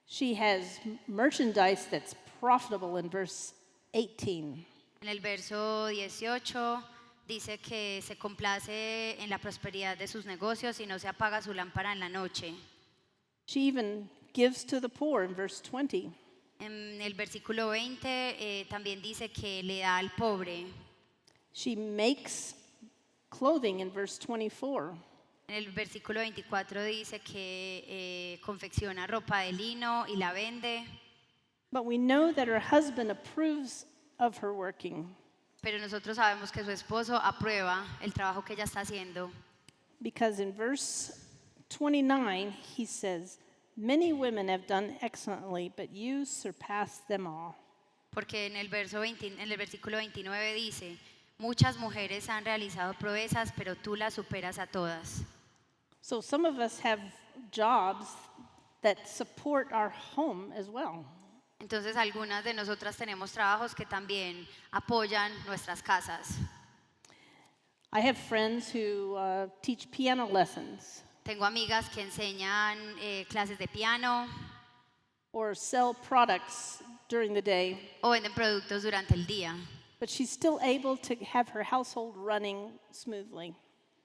She has merchandise that's profitable in verse 18. En el verso 18 dice que se complace en la prosperidad de sus negocios y no se apaga su lámpara en la noche. She even gives to the poor in verse 20. En el versículo 20 también dice que le da al pobre. She makes clothing in verse 24. En el versículo 24 dice que confecciona ropa de lino y la vende. But we know that her husband approves of her working, Pero nosotros sabemos que su esposo aprueba el trabajo que ella está haciendo. because in verse 29 he says, "Many women have done excellently, but you surpass them all." Porque en el versículo 29 dice, muchas mujeres han realizado proezas, pero tú las superas a todas. So some of us have jobs that support our home as well. Entonces algunas de nosotras tenemos trabajos que también apoyan nuestras casas. I have friends who teach piano lessons Tengo amigas que enseñan clases de piano or sell products during the day, o venden productos durante el día, but she's still able to have her household running smoothly.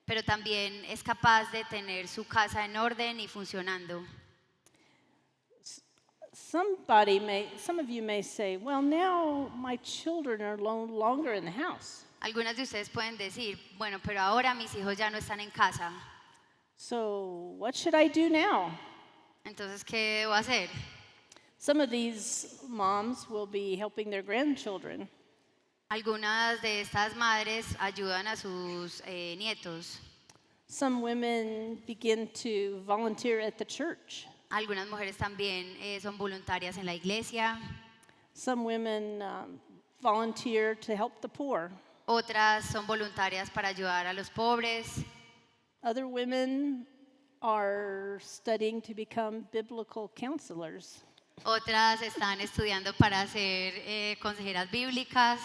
pero también es capaz de tener su casa en orden y funcionando. Some of you may say, well, now my children are no longer in the house. Algunas de ustedes pueden decir, bueno, pero ahora mis hijos ya no están en casa. So what should I do now? Entonces, ¿qué debo hacer? Some of these moms will be helping their grandchildren. Algunas de estas madres ayudan a sus nietos. Some women begin to volunteer at the church. Algunas mujeres también son voluntarias en la iglesia. Some women volunteer to help the poor. Otras son voluntarias para ayudar a los pobres. Other women are studying to become biblical counselors. Otras están estudiando para ser consejeras bíblicas.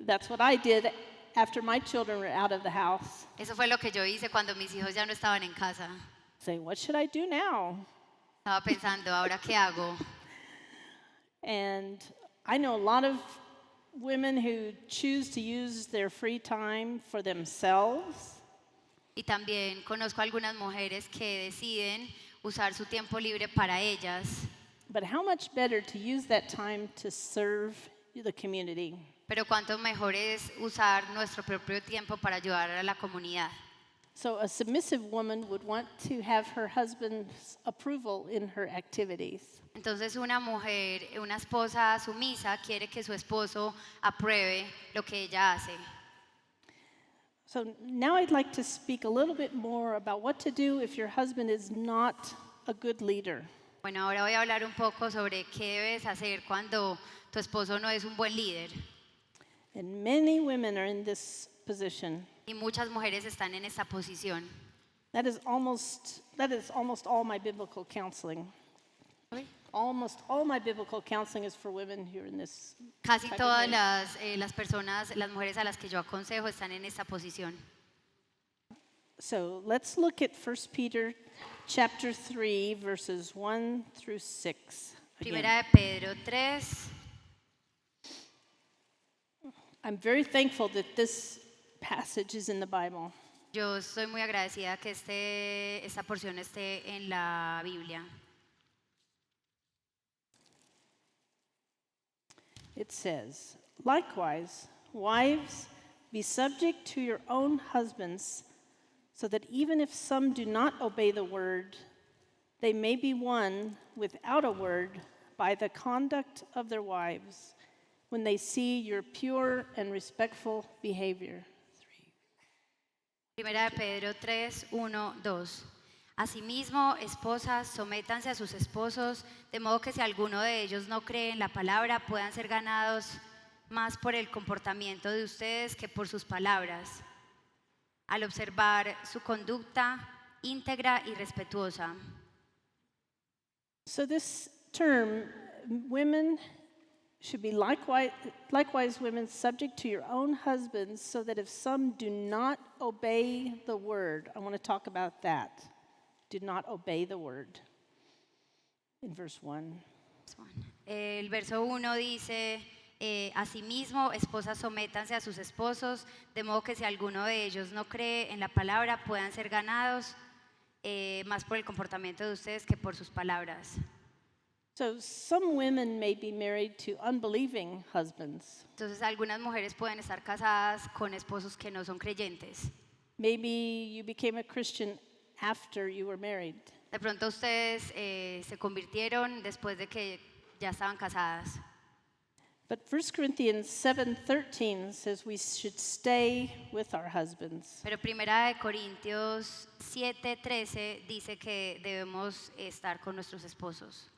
That's what I did after my children were out of the house. Eso fue lo que yo hice cuando mis hijos ya no estaban en casa. Saying, what should I do now? Estaba pensando, ¿ahora qué hago? And I know a lot of women who choose to use their free time for themselves. Y también conozco algunas mujeres que deciden usar su tiempo libre para ellas. But how much better to use that time to serve the community? Pero cuánto mejor es usar nuestro propio tiempo para ayudar a la comunidad. So a submissive woman would want to have her husband's approval in her activities. Entonces una mujer, una esposa sumisa quiere que su esposo apruebe lo que ella hace. So now I'd like to speak a little bit more about what to do if your husband is not a good leader. Bueno, ahora voy a hablar un poco sobre qué debes hacer cuando tu esposo no es un buen líder. And many women are in this position. Y muchas mujeres están en esta posición. That is almost all my biblical counseling. Almost all my biblical counseling is for women who are in this. Casi type of todas way. las personas, las mujeres a las que yo aconsejo están en esta posición. So let's look at 1 Peter chapter 3 verses 1 through 6. Again. Primera de Pedro 3. I'm very thankful that this passage is in the Bible. Yo estoy muy agradecida que esta porción esté en la Biblia. It says, likewise, wives, be subject to your own husbands, so that even if some do not obey the word, they may be won without a word by the conduct of their wives, when they see your pure and respectful behavior. Primera de Pedro 3, 1, 2. Asimismo, esposas, sométanse a sus esposos, de modo que si alguno de ellos no cree en la palabra, puedan ser ganados más por el comportamiento de ustedes que por sus palabras, al observar su conducta íntegra y respetuosa. So this term, women should be likewise women subject to your own husbands, so that if some do not obey the word, I want to talk about that. Do not obey the word. In verse 1. El verso 1 dice, asimismo, esposas, sométanse a sus esposos, de modo que si alguno de ellos no cree en la palabra, puedan ser ganados más por el comportamiento de ustedes que por sus palabras. So some women may be married to unbelieving husbands. Entonces algunas mujeres pueden estar casadas con esposos que no son creyentes. Maybe you became a Christian after you were married. De pronto ustedes se convirtieron después de que ya estaban casadas. But 1 Corinthians 7:13 says we should stay with our husbands. Pero Primera de Corintios 7:13 dice que debemos estar con nuestros esposos.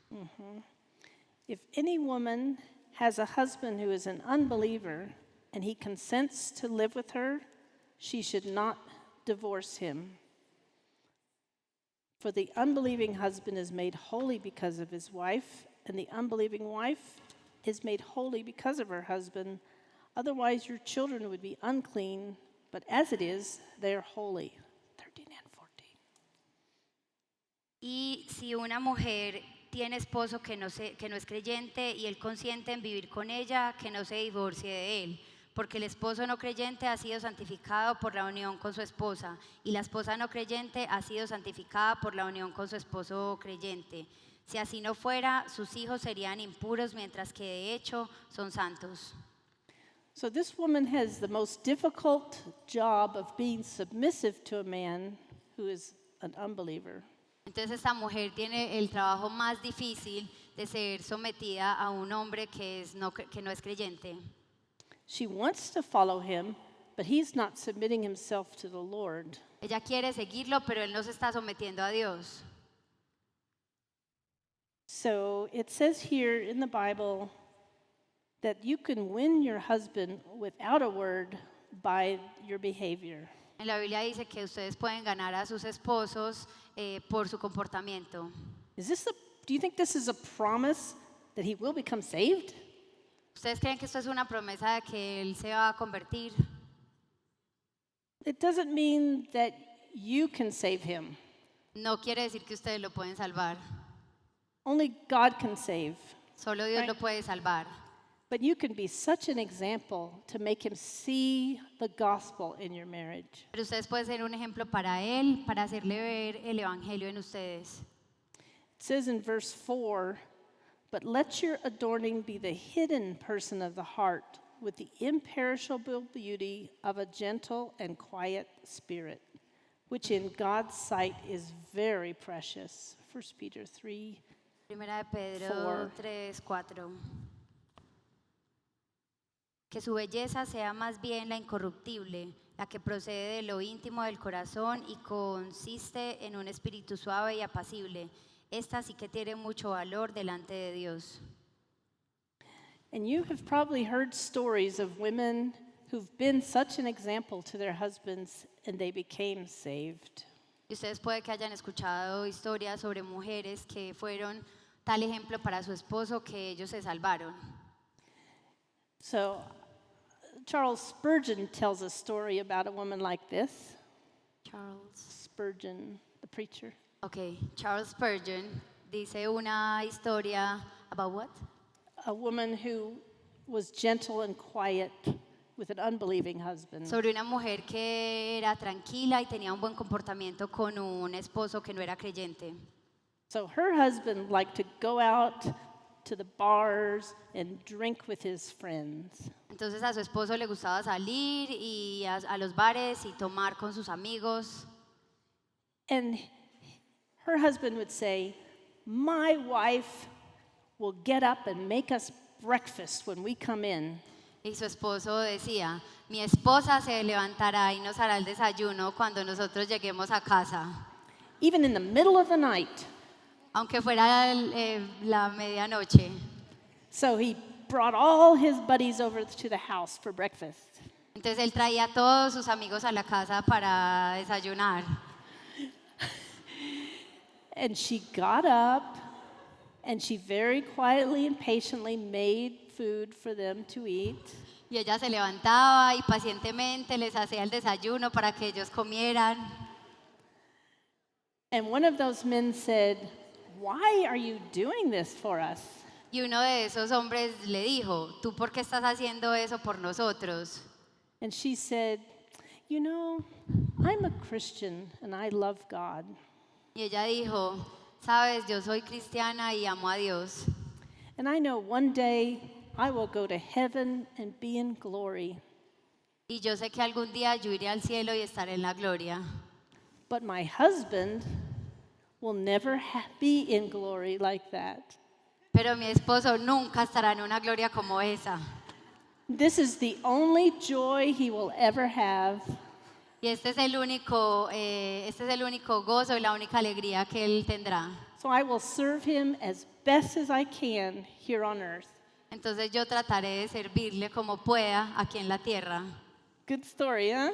If any woman has a husband who is an unbeliever and he consents to live with her, she should not divorce him. For the unbelieving husband is made holy because of his wife, and the unbelieving wife is made holy because of her husband. Otherwise, your children would be unclean, but as it is, they are holy. 13 and 14. Y si una mujer tiene esposo que no es creyente y él consiente en vivir con ella, que no se divorcie de él, porque el esposo no creyente ha sido santificado por la unión con su esposa, y la esposa no creyente ha sido santificada por la unión con su esposo creyente. Si así no fuera, sus hijos serían impuros, mientras que de hecho son santos. So this woman has the most difficult job of being submissive to a man who is an unbeliever. Entonces esta mujer tiene el trabajo más difícil de ser sometida a un hombre que no es creyente. She wants to follow him, but he's not submitting himself to the Lord. Ella quiere seguirlo, pero él no se está sometiendo a Dios. So it says here in the Bible that you can win your husband without a word by your behavior. En la Biblia dice que ustedes pueden ganar a sus esposos por su comportamiento. Is this the do you think this is a promise that he will become saved? ¿Ustedes creen que esto es una promesa de que él se va a convertir? It doesn't mean that you can save him. No quiere decir que ustedes lo pueden salvar. Only God can save. Solo Dios Right. lo puede salvar. But you can be such an example to make him see the gospel in your marriage. Pero ustedes pueden ser un ejemplo para él, para hacerle ver el evangelio en ustedes. It says in verse 4, but let your adorning be the hidden person of the heart with the imperishable beauty of a gentle and quiet spirit, which in God's sight is very precious. 1 Peter 3. Primera de Pedro 3:4. Que su belleza sea más bien la incorruptible, la que procede de lo íntimo del corazón y consiste en un espíritu suave y apacible. Esta sí que tiene mucho valor delante de Dios. And you have probably heard stories of women who've been such an example to their husbands and they became saved. Y ustedes puede que hayan escuchado historias sobre mujeres que fueron tal ejemplo para su esposo que ellos se salvaron. So, Charles Spurgeon tells a story about a woman like this. Charles. Spurgeon, the preacher. Okay, Charles Spurgeon dice una historia about what? A woman who was gentle and quiet with an unbelieving husband. Sobre una mujer que era tranquila y tenía un buen comportamiento con un esposo que no era creyente. So her husband liked to go out to the bars and drink with his friends. Entonces a su esposo le gustaba salir y a los bares y tomar con sus amigos. And her husband would say, my wife will get up and make us breakfast when we come in. Y su esposo decía, mi esposa se levantará y nos hará el desayuno cuando nosotros lleguemos a casa. Even in the middle of the night. Aunque fuera la medianoche. So he brought all his buddies over to the house for breakfast. Entonces él traía a todos sus amigos a la casa para desayunar. And she got up and she very quietly and patiently made food for them to eat. Y ella se levantaba y pacientemente les hacía el desayuno para que ellos comieran. And one of those men said, why are you doing this for us? Y uno de esos hombres le dijo, ¿tú por qué estás haciendo eso por nosotros? And she said, you know, I'm a Christian and I love God. Y ella dijo, sabes, yo soy cristiana y amo a Dios. And I know one day I will go to heaven and be in glory. Y yo sé que algún día yo iré al cielo y estaré en la gloria. But my husband will never be in glory like that. Pero mi esposo nunca estará en una gloria como esa. This is the only joy he will ever have. Y este es el único gozo y la única alegría que él tendrá. So I will serve him as best as I can here on earth. Entonces yo trataré de servirle como pueda aquí en la tierra. Good story, huh?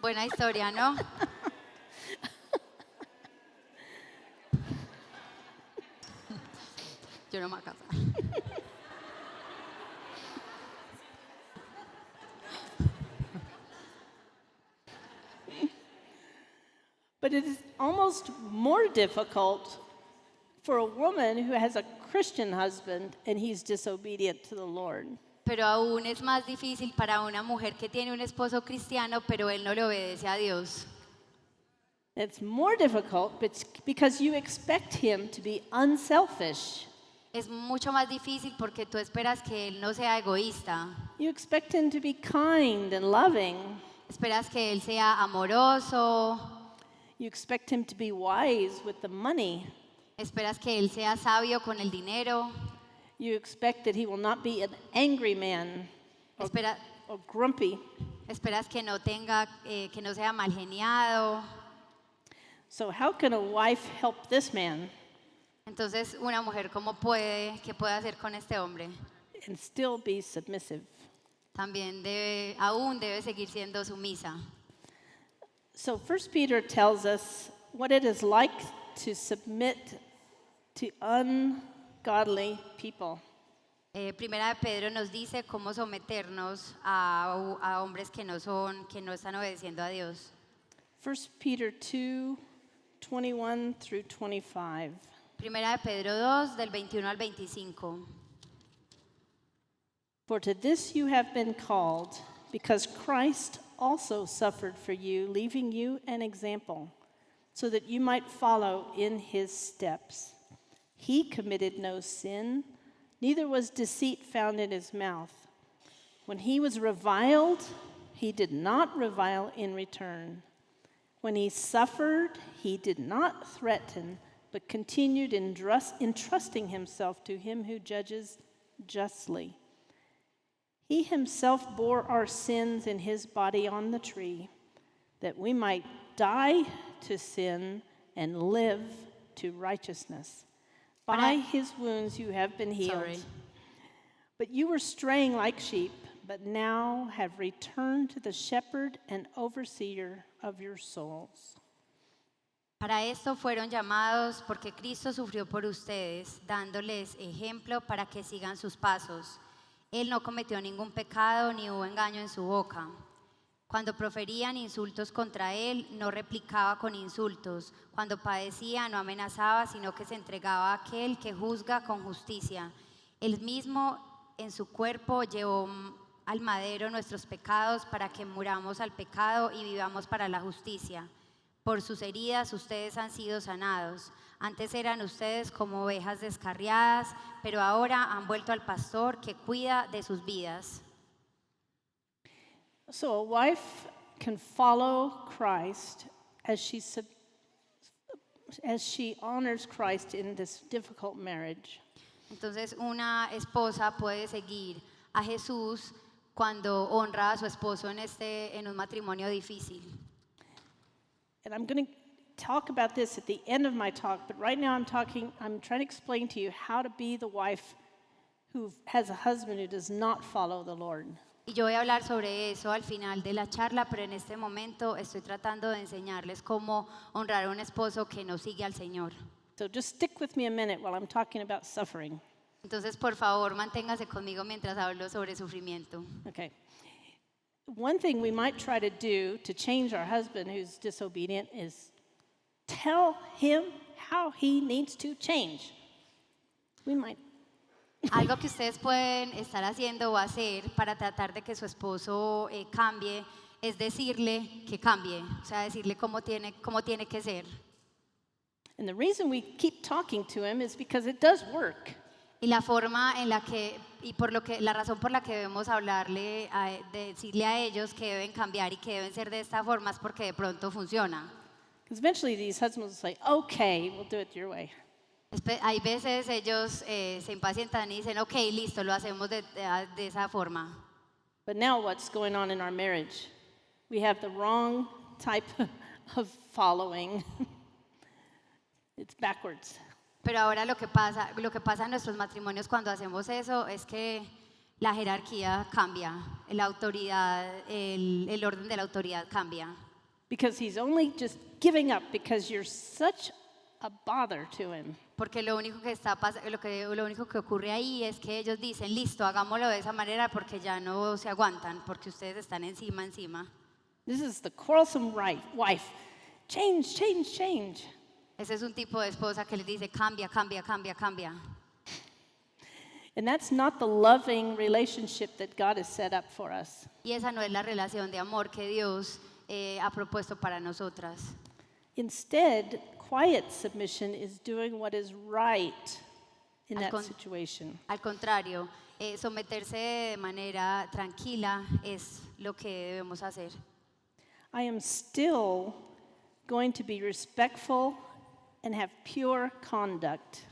Buena historia, ¿no? Yo no me voy a casar. But it is almost more difficult for a woman who has a Christian husband and he's disobedient to the Lord. Pero aún es más difícil para una mujer que tiene un esposo cristiano, pero él no le obedece a Dios. It's more difficult because you expect him to be unselfish. Es mucho más difícil porque tú esperas que él no sea egoísta. You expect him to be kind and loving. Esperas que él sea amoroso. You expect him to be wise with the money. Esperas que él sea sabio con el dinero. You expect that he will not be an angry man or grumpy. Esperas que no sea malgeniado. So how can a wife help this man Entonces, una mujer ¿qué puede hacer con este hombre? and still be submissive? También aún debe seguir siendo sumisa. So 1 Peter tells us what it is like to submit to ungodly people. Primera de Pedro nos dice cómo someternos a hombres que no están obedeciendo a Dios. 1 Peter 2:21 through 25. Primera de Pedro 2, del 21 al 25. For to this you have been called, because Christ also suffered for you, leaving you an example, so that you might follow in his steps. He committed no sin, neither was deceit found in his mouth. When he was reviled, he did not revile in return. When he suffered, he did not threaten, but continued entrusting himself to him who judges justly. He himself bore our sins in his body on the tree, that we might die to sin and live to righteousness. By his wounds you have been healed. But you were straying like sheep, but now have returned to the shepherd and overseer of your souls. Para esto fueron llamados, porque Cristo sufrió por ustedes, dándoles ejemplo para que sigan sus pasos. Él no cometió ningún pecado ni hubo engaño en su boca. Cuando proferían insultos contra él, no replicaba con insultos. Cuando padecía, no amenazaba, sino que se entregaba a aquel que juzga con justicia. Él mismo en su cuerpo llevó al madero nuestros pecados para que muramos al pecado y vivamos para la justicia. Por sus heridas ustedes han sido sanados. Antes eran ustedes como ovejas descarriadas, pero ahora han vuelto al pastor que cuida de sus vidas. So a wife can follow Christ as she honors Christ in this difficult marriage. Entonces una esposa puede seguir a Jesús cuando honra a su esposo en un matrimonio difícil. And I'm going to talk about this at the end of my talk, but right now I'm trying to explain to you how to be the wife who has a husband who does not follow the Lord. Y yo voy a hablar sobre eso al final de la charla, pero en este momento estoy tratando de enseñarles cómo honrar a un esposo que no sigue al Señor. So just stick with me a minute while I'm talking about suffering. Entonces, por favor, manténgase conmigo mientras hablo sobre sufrimiento. Okay. One thing we might try to do to change our husband who's disobedient is tell him how he needs to change. We might. Algo que ustedes pueden estar haciendo o hacer para tratar de que su esposo cambie es decirle que cambie, o sea, decirle cómo tiene que ser. And the reason we keep talking to him is because it does work. Y la forma en la que la razón por la que debemos hablarle, decirle a ellos que deben cambiar y que deben ser de esta forma es porque de pronto funciona. Because eventually these husbands will say, okay, we'll do it your way. Hay veces ellos se impacientan y dicen, ok, listo, lo hacemos de esa forma. But now what's going on in our marriage? We have the wrong type of following. It's backwards. Pero ahora lo que pasa en nuestros matrimonios cuando hacemos eso es que la jerarquía cambia, la autoridad, el orden de la autoridad cambia. Because he's only just giving up because you're such a bother to him. Porque lo único que ocurre ahí es que ellos dicen, listo, hagámoslo de esa manera porque ya no se aguantan, porque ustedes están encima. This is the quarrelsome wife. Change, change, change. Ese es un tipo de esposa que les dice, cambia. And that's not the loving relationship that God has set up for us. Y esa no es la relación de amor que Dios ha propuesto para nosotras. Instead, quiet submission is doing what is right in that situation. Al contrario, someterse de manera tranquila es lo que debemos hacer. I am still going to be respectful and have pure conduct.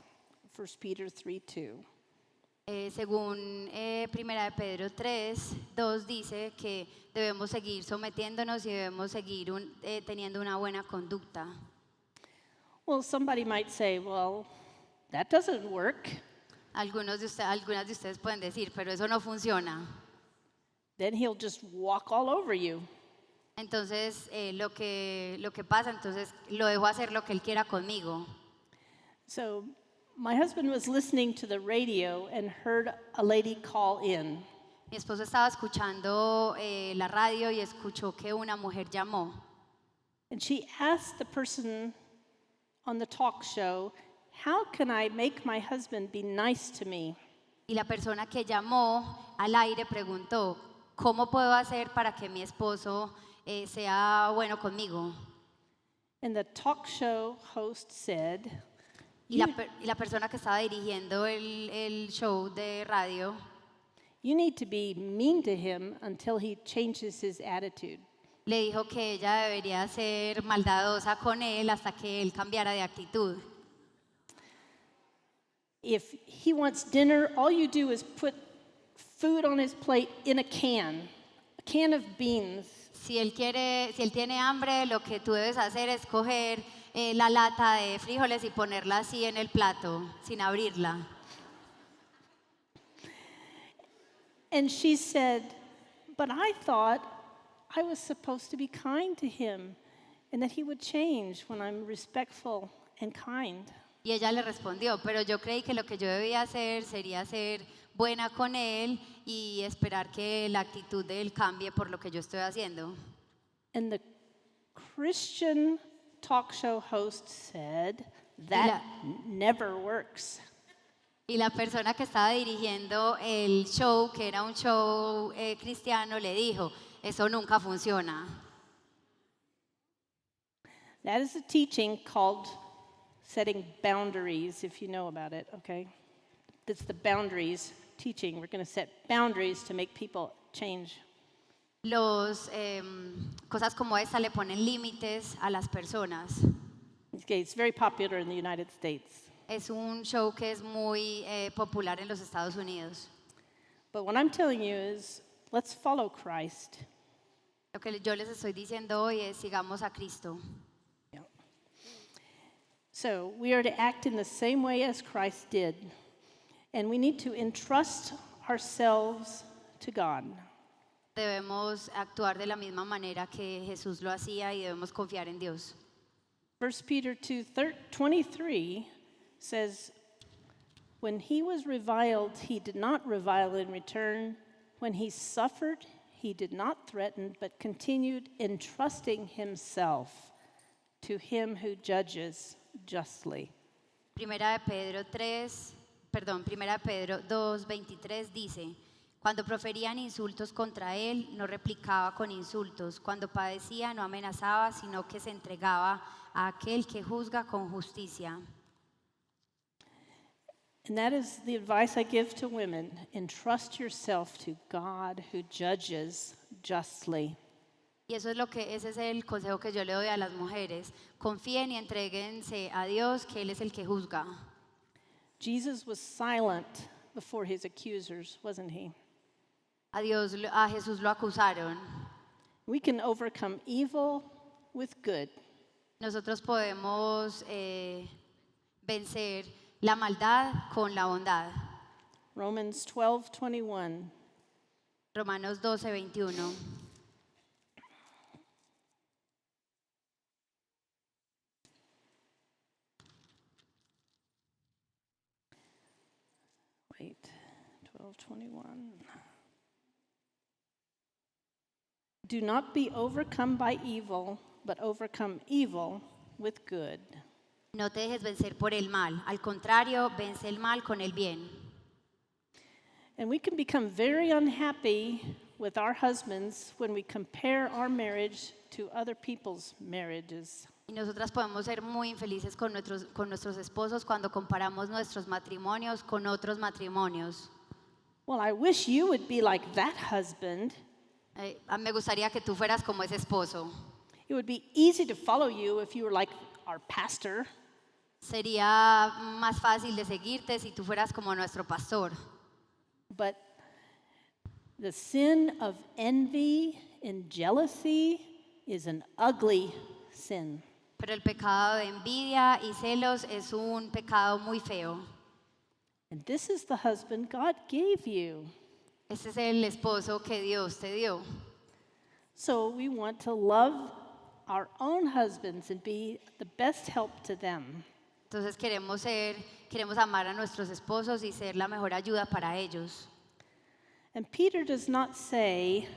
1 Peter 3:2. Según Primera de Pedro 3:2 dice que debemos seguir sometiéndonos y debemos seguir teniendo una buena conducta. Well, somebody might say, well, that doesn't work. Algunas de ustedes pueden decir, pero eso no funciona. Then he'll just walk all over you. Entonces, lo que pasa, entonces lo dejo hacer lo que él quiera conmigo. So My husband was listening to the radio and heard a lady call in. Mi esposo estaba escuchando la radio y escuchó que una mujer llamó. And she asked the person on the talk show, "How can I make my husband be nice to me?" Y la persona que llamó al aire preguntó, ¿cómo puedo hacer para que mi esposo sea bueno conmigo? And the talk show host said, Y la persona que estaba dirigiendo el show de radio "You need to be mean to him until he changes his attitude." le dijo que ella debería ser maldadosa con él hasta que él cambiara de actitud. If he wants dinner, all you do is put food on his plate in a can of beans. Si él tiene hambre, lo que tú debes hacer es coger la lata de frijoles y ponerla así en el plato, sin abrirla. And she said, "But I thought I was supposed to be kind to him and that he would change when I'm respectful and kind." Y ella le respondió, pero yo creí que lo que yo debía hacer sería ser buena con él y esperar que la actitud de él cambie por lo que yo estoy haciendo. And the Christian talk show host said, "That never works." Y la persona que estaba dirigiendo el show, que era un show cristiano, le dijo, eso nunca funciona. That is a teaching called setting boundaries, if you know about it, okay? That's the boundaries teaching. We're going to set boundaries to make people change. Cosas como esta le ponen límites a las personas. Okay, it's very popular in the United States. Es un show que es muy popular en los Estados Unidos. But what I'm telling you is, let's follow Christ. Lo que yo les estoy diciendo hoy es sigamos a Cristo. Yeah. So we are to act in the same way as Christ did. And we need to entrust ourselves to God. Debemos actuar de la misma manera que Jesús lo hacía y debemos confiar en Dios. 1 Peter 2:23 says, "When he was reviled, he did not revile in return. When he suffered, he did not threaten, but continued entrusting himself to him who judges justly." Primera de Pedro 2:23 dice, cuando proferían insultos contra él, no replicaba con insultos. Cuando padecía, no amenazaba, sino que se entregaba a aquel que juzga con justicia. And that is the advice I give to women. Entrust yourself to God who judges justly. Y ese es el consejo que yo le doy a las mujeres. Confíen y entréguense a Dios, que Él es el que juzga. Jesus was silent before his accusers, wasn't he? A Jesús lo acusaron. We can overcome evil with good. Nosotros podemos vencer la maldad con la bondad. Romans 12:21. Romanos 12:21. Wait, 12:21. Do not be overcome by evil, but overcome evil with good. No te dejes vencer por el mal. Al contrario, vence el mal con el bien. And we can become very unhappy with our husbands when we compare our marriage to other people's marriages. Y nosotras podemos ser muy infelices con nuestros esposos cuando comparamos nuestros matrimonios con otros matrimonios. Well, I wish you would be like that husband. Me gustaría que tú fueras como ese esposo. It would be easy to follow you if you were like our pastor. Sería más fácil de seguirte si tú fueras como nuestro pastor. But the sin of envy and jealousy is an ugly sin. Pero el pecado de envidia y celos es un pecado muy feo. And this is the husband God gave you. Este es el esposo que Dios te dio. So we want to love our own husbands and be the best help to them. Entonces queremos amar a nuestros esposos y ser la mejor ayuda para ellos. And Peter does not say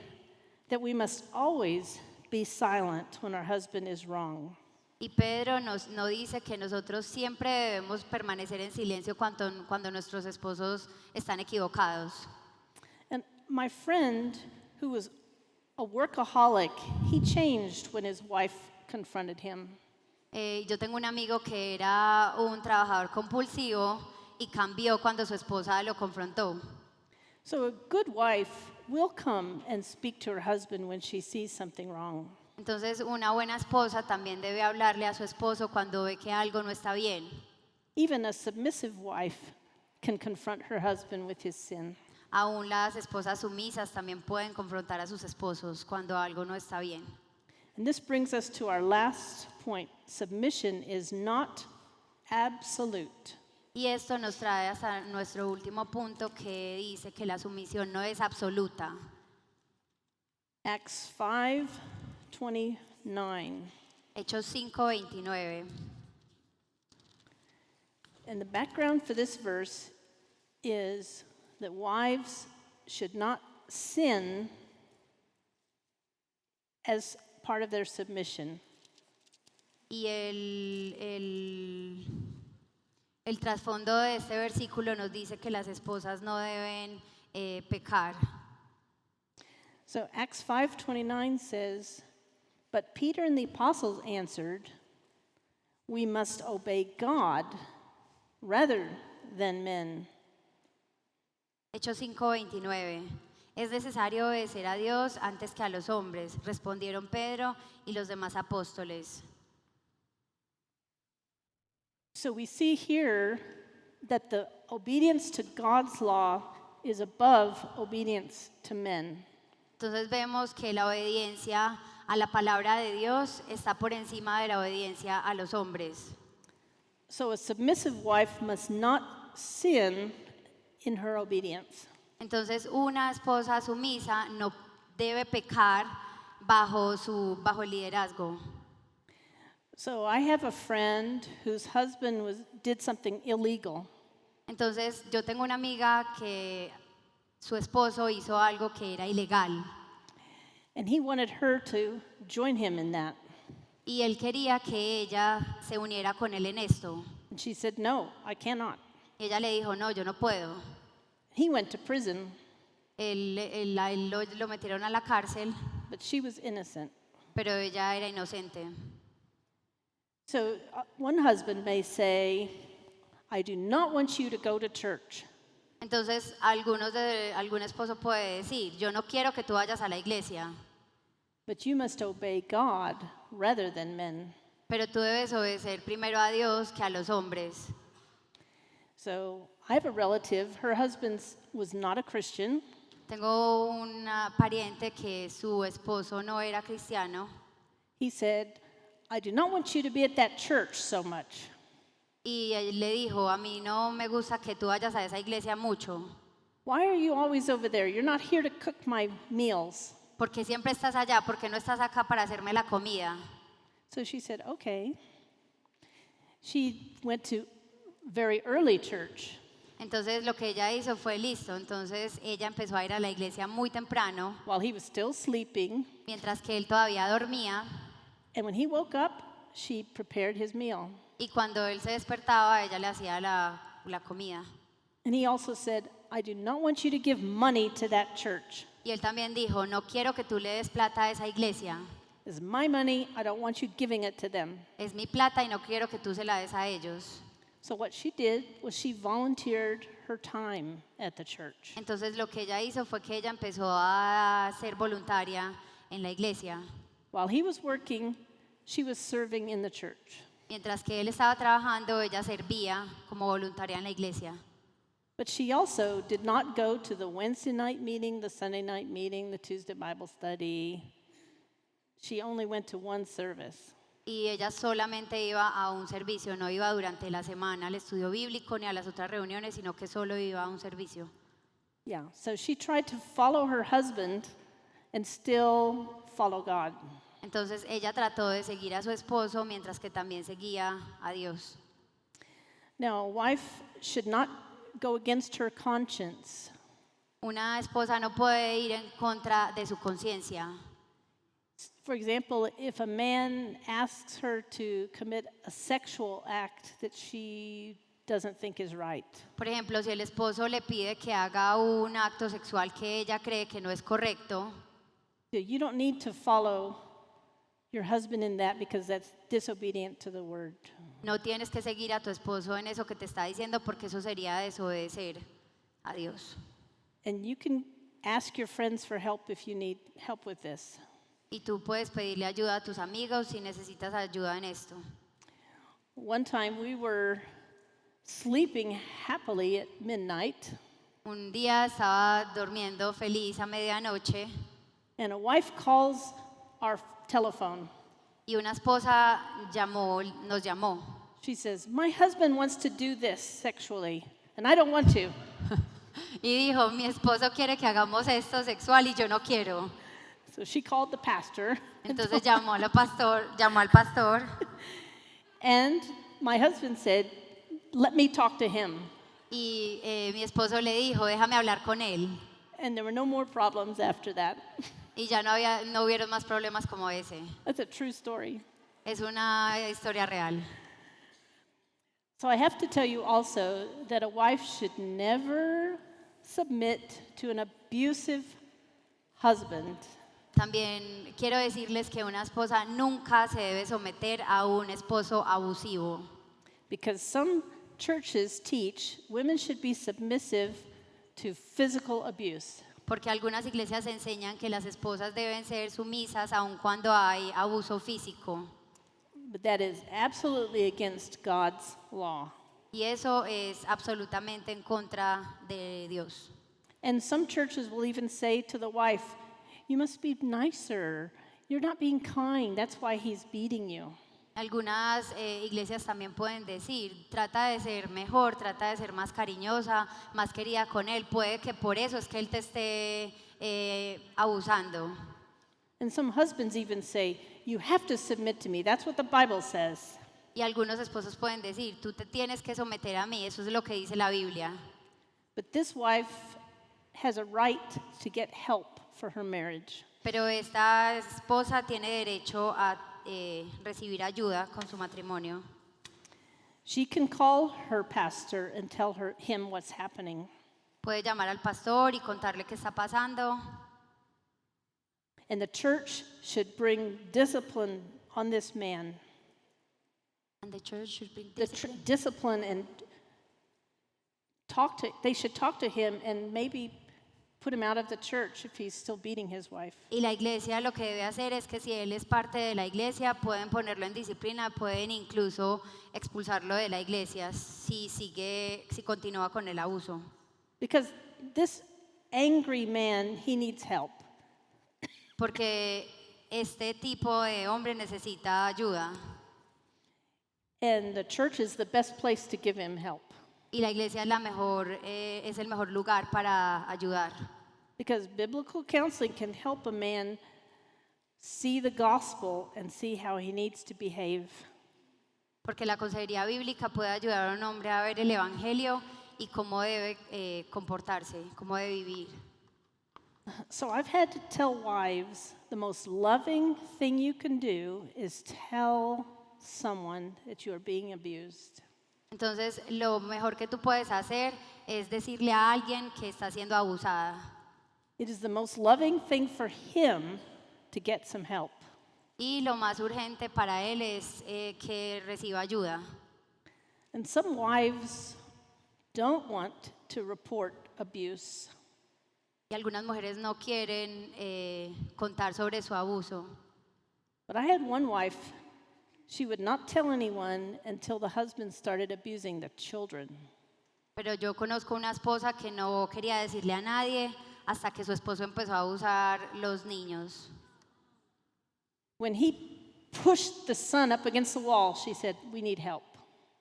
that we must always be silent when our husband is wrong. Y Pedro no dice que nosotros siempre debemos permanecer en silencio cuando nuestros esposos están equivocados. And my friend, who was a workaholic, he changed when his wife confronted him. Yo tengo un amigo que era un trabajador compulsivo y cambió cuando su esposa lo confrontó. So a good wife will come and speak to her husband when she sees something wrong. Entonces una buena esposa también debe hablarle a su esposo cuando ve que algo no está bien. Even a submissive wife can confront her husband with his sin. Aún las esposas sumisas también pueden confrontar a sus esposos cuando algo no está bien. And this brings us to our last point. Submission is not absolute. Y esto nos trae hasta nuestro último punto que dice que la sumisión no es absoluta. Acts 5:29. Hechos 5:29. And the background for this verse is that wives should not sin as part of their submission. Y el trasfondo de este versículo nos dice que las esposas no deben pecar. So Acts 5:29 says, "But Peter and the apostles answered, 'We must obey God rather than men.'" Hechos 5:29. Es necesario obedecer a Dios antes que a los hombres, respondieron Pedro y los demás apóstoles. So we see here that the obedience to God's law is above obedience to men. Entonces vemos que la obediencia a la palabra de Dios está por encima de la obediencia a los hombres. So a submissive wife must not sin in her obedience. Entonces una esposa sumisa no debe pecar bajo el liderazgo. So I have a friend whose husband did something illegal. Entonces yo tengo una amiga que su esposo hizo algo que era ilegal And he wanted her to join him in that. y él quería que ella se uniera con él en esto. And she said, "No, I cannot." Y ella le dijo, no, yo no puedo. He went to prison, A él lo metieron a la cárcel, but she was innocent. pero ella era inocente. So one husband may say, "I do not want you to go to church." Entonces algún esposo puede decir, yo no quiero que tú vayas a la iglesia, But you must obey God rather than men. pero tú debes obedecer primero a Dios que a los hombres. So I have a relative, her husband was not a Christian, Tengo una pariente que su esposo no era cristiano he said, "I do not want you to be at that church so much." y él le dijo, a mí no me gusta que tú vayas a esa iglesia mucho, "Why are you always over there? You're not here to cook my meals." porque siempre estás allá, porque no estás acá para hacerme la comida. So she said, "Okay." She went to very early church. Entonces lo que ella hizo fue listo, entonces ella empezó a ir a la iglesia muy temprano, While he was still sleeping, mientras que él todavía dormía, and when he woke up, she prepared his meal. y cuando él se despertaba ella le hacía la comida. And he also said, "I do not want you to give money to that church. Y él también dijo, no quiero que tú le des plata a esa iglesia, It's my money. I don't want you giving it to them." es mi plata y no quiero que tú se la des a ellos. So what she did was she volunteered her time at the church. Entonces lo que ella hizo fue que ella empezó a ser voluntaria en la iglesia, While he was working, she was serving in the church. mientras que él estaba trabajando, ella servía como voluntaria en la iglesia. But she also did not go to the Wednesday night meeting, the Sunday night meeting, the Tuesday Bible study. She only went to one service. Y ella solamente iba a un servicio, no iba durante la semana al estudio bíblico ni a las otras reuniones, sino que solo iba a un servicio. Yeah, so she tried to follow her husband and still follow God. Entonces ella trató de seguir a su esposo mientras que también seguía a Dios. Now, a wife should not go against her conscience. Una esposa no puede ir en contra de su conciencia. For example, if a man asks her to commit a sexual act that she doesn't think is right, Por ejemplo, si el esposo le pide que haga un acto sexual que ella cree que no es correcto, you don't need to follow your husband in that because that's disobedient to the word. no tienes que seguir a tu esposo en eso que te está diciendo porque eso sería desobedecer a Dios. And you can ask your friends for help if you need help with this. Y tú puedes pedirle ayuda a tus amigos si necesitas ayuda en esto. One time we were sleeping happily at midnight, Un día estaba durmiendo feliz a medianoche and a wife calls our telephone. y una esposa nos llamó. She says, "My husband wants to do this sexually, and I don't want to." Y dijo, mi esposo quiere que hagamos esto sexual y yo no quiero. So she called the pastor, Entonces llamó al pastor and my husband said, "Let me talk to him." y mi esposo le dijo, déjame hablar con él. And there were no more problems after that. Y ya no hubieron más problemas como ese. That's a true story. Es una historia real. So I have to tell you also that a wife should never submit to an abusive husband. También quiero decirles que una esposa nunca se debe someter a un esposo abusivo. Because some churches teach women should be submissive to physical abuse. Porque algunas iglesias enseñan que las esposas deben ser sumisas aun cuando hay abuso físico. But that is absolutely against God's law. Y eso es absolutamente en contra de Dios. And some churches will even say to the wife, "You must be nicer. You're not being kind. That's why he's beating you." Algunas iglesias también pueden decir, trata de ser mejor, trata de ser más cariñosa, más querida con él. Puede que por eso es que él te esté abusando. And some husbands even say, "You have to submit to me. That's what the Bible says." Y algunos esposos pueden decir, tú te tienes que someter a mí, eso es lo que dice la Biblia. But this wife has a right to get help for her marriage. Pero esta esposa tiene derecho a recibir ayuda con su matrimonio. She can call her pastor and tell him what's happening. Puede llamar al pastor y contarle qué está pasando. And the church should bring discipline on this man. And the church should bring Discipline and they should talk to him and maybe put him out of the church if he's still beating his wife. Y la iglesia lo que debe hacer es que si él es parte de la iglesia, pueden ponerlo en disciplina, pueden incluso expulsarlo de la iglesia si continúa con el abuso. Because this angry man, he needs help. Porque este tipo de hombre necesita ayuda. And the church is the best place to give him help. Y la iglesia es el mejor lugar para ayudar. Because biblical counseling can help a man see the gospel and see how he needs to behave. Porque la consejería bíblica puede ayudar a un hombre a ver el evangelio y cómo debe comportarse, cómo debe vivir. So I've had to tell wives the most loving thing you can do is tell someone that you are being abused. Entonces, lo mejor que tú puedes hacer es decirle a alguien que está siendo abusada. It is the most loving thing for him to get some help. Y lo más urgente para él es que reciba ayuda. And some wives don't want to report abuse. Y algunas mujeres no quieren contar sobre su abuso. But I had one wife, she would not tell anyone until the husband started abusing the children. Pero yo conozco una esposa que no quería decirle a nadie hasta que su esposo empezó a abusar los niños. When he pushed the son up against the wall, she said, "We need help."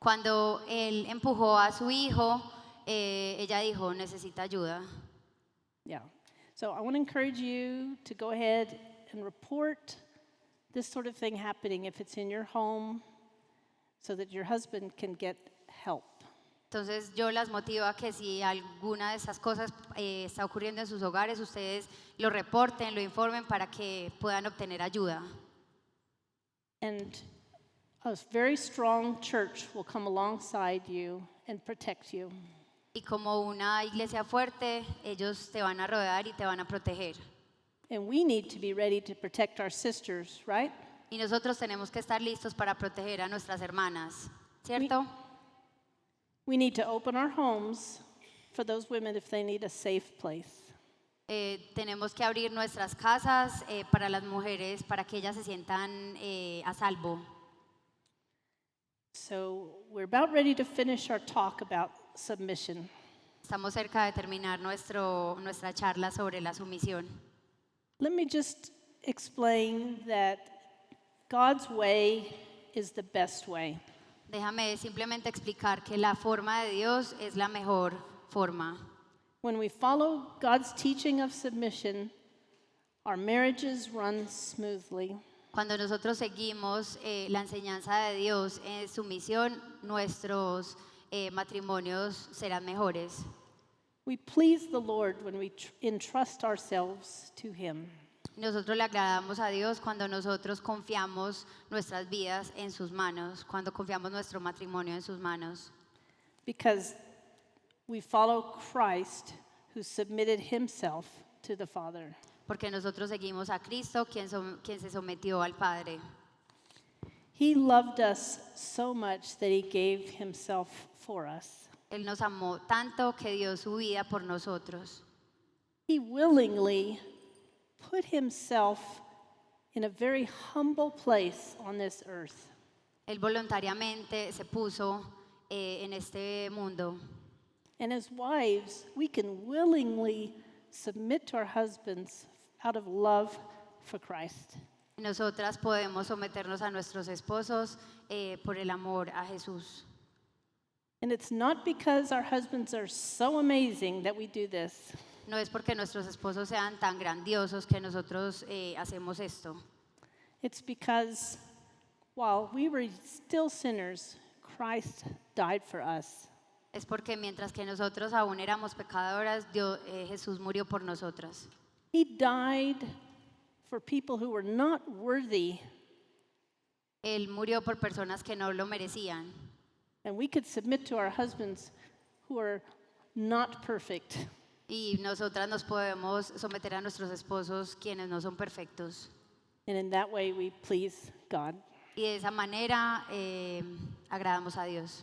Cuando él empujó a su hijo, ella dijo, necesita ayuda. Yeah. So I want to encourage you to go ahead and report this sort of thing happening if it's in your home so that your husband can get help. Entonces yo las motivo a que si alguna de esas cosas está ocurriendo en sus hogares, ustedes lo reporten, lo informen para que puedan obtener ayuda. And a very strong church will come alongside you and protect you. Y como una iglesia fuerte, ellos te van a rodear y te van a proteger. And we need to be ready to protect our sisters, right? Y nosotros tenemos que estar listos para proteger a nuestras hermanas, ¿cierto? We need to open our homes for those women if they need a safe place. Tenemos que abrir nuestras casas para las mujeres, para que ellas se sientan a salvo. So we're about ready to finish our talk about submission. Estamos cerca de terminar nuestra charla sobre la sumisión. Let me just explain that God's way is the best way. Déjame simplemente explicar que la forma de Dios es la mejor forma. When we follow God's teaching of submission, our marriages run smoothly. Cuando nosotros seguimos la enseñanza de Dios en sumisión, nuestros matrimonios serán mejores. We please the Lord when we entrust ourselves to Him. Nosotros le agradamos a Dios cuando nosotros confiamos nuestras vidas en sus manos, cuando confiamos nuestro matrimonio en sus manos. Because we follow Christ who submitted Himself to the Father. Porque nosotros seguimos a Cristo, quien se sometió al Padre. He loved us so much that He gave Himself for us. Él nos amó tanto que dio su vida por nosotros. He willingly put Himself in a very humble place on this earth. Él voluntariamente se puso en este mundo. And as wives, we can willingly submit to our husbands out of love for Christ. Nosotras podemos someternos a nuestros esposos por el amor a Jesús. And it's not because our husbands are so amazing that we do this. No es porque nuestros esposos sean tan grandiosos que nosotros hacemos esto. It's because while we were still sinners, Christ died for us. Es porque mientras que nosotros aún éramos pecadoras, Jesús murió por nosotras. He died for people who were not worthy. Él murió por personas que no lo merecían. And we could submit to our husbands who are not perfect. Y nosotras nos podemos someter a nuestros esposos quienes no son perfectos. And in that way we please God. Y de esa manera agradamos a Dios.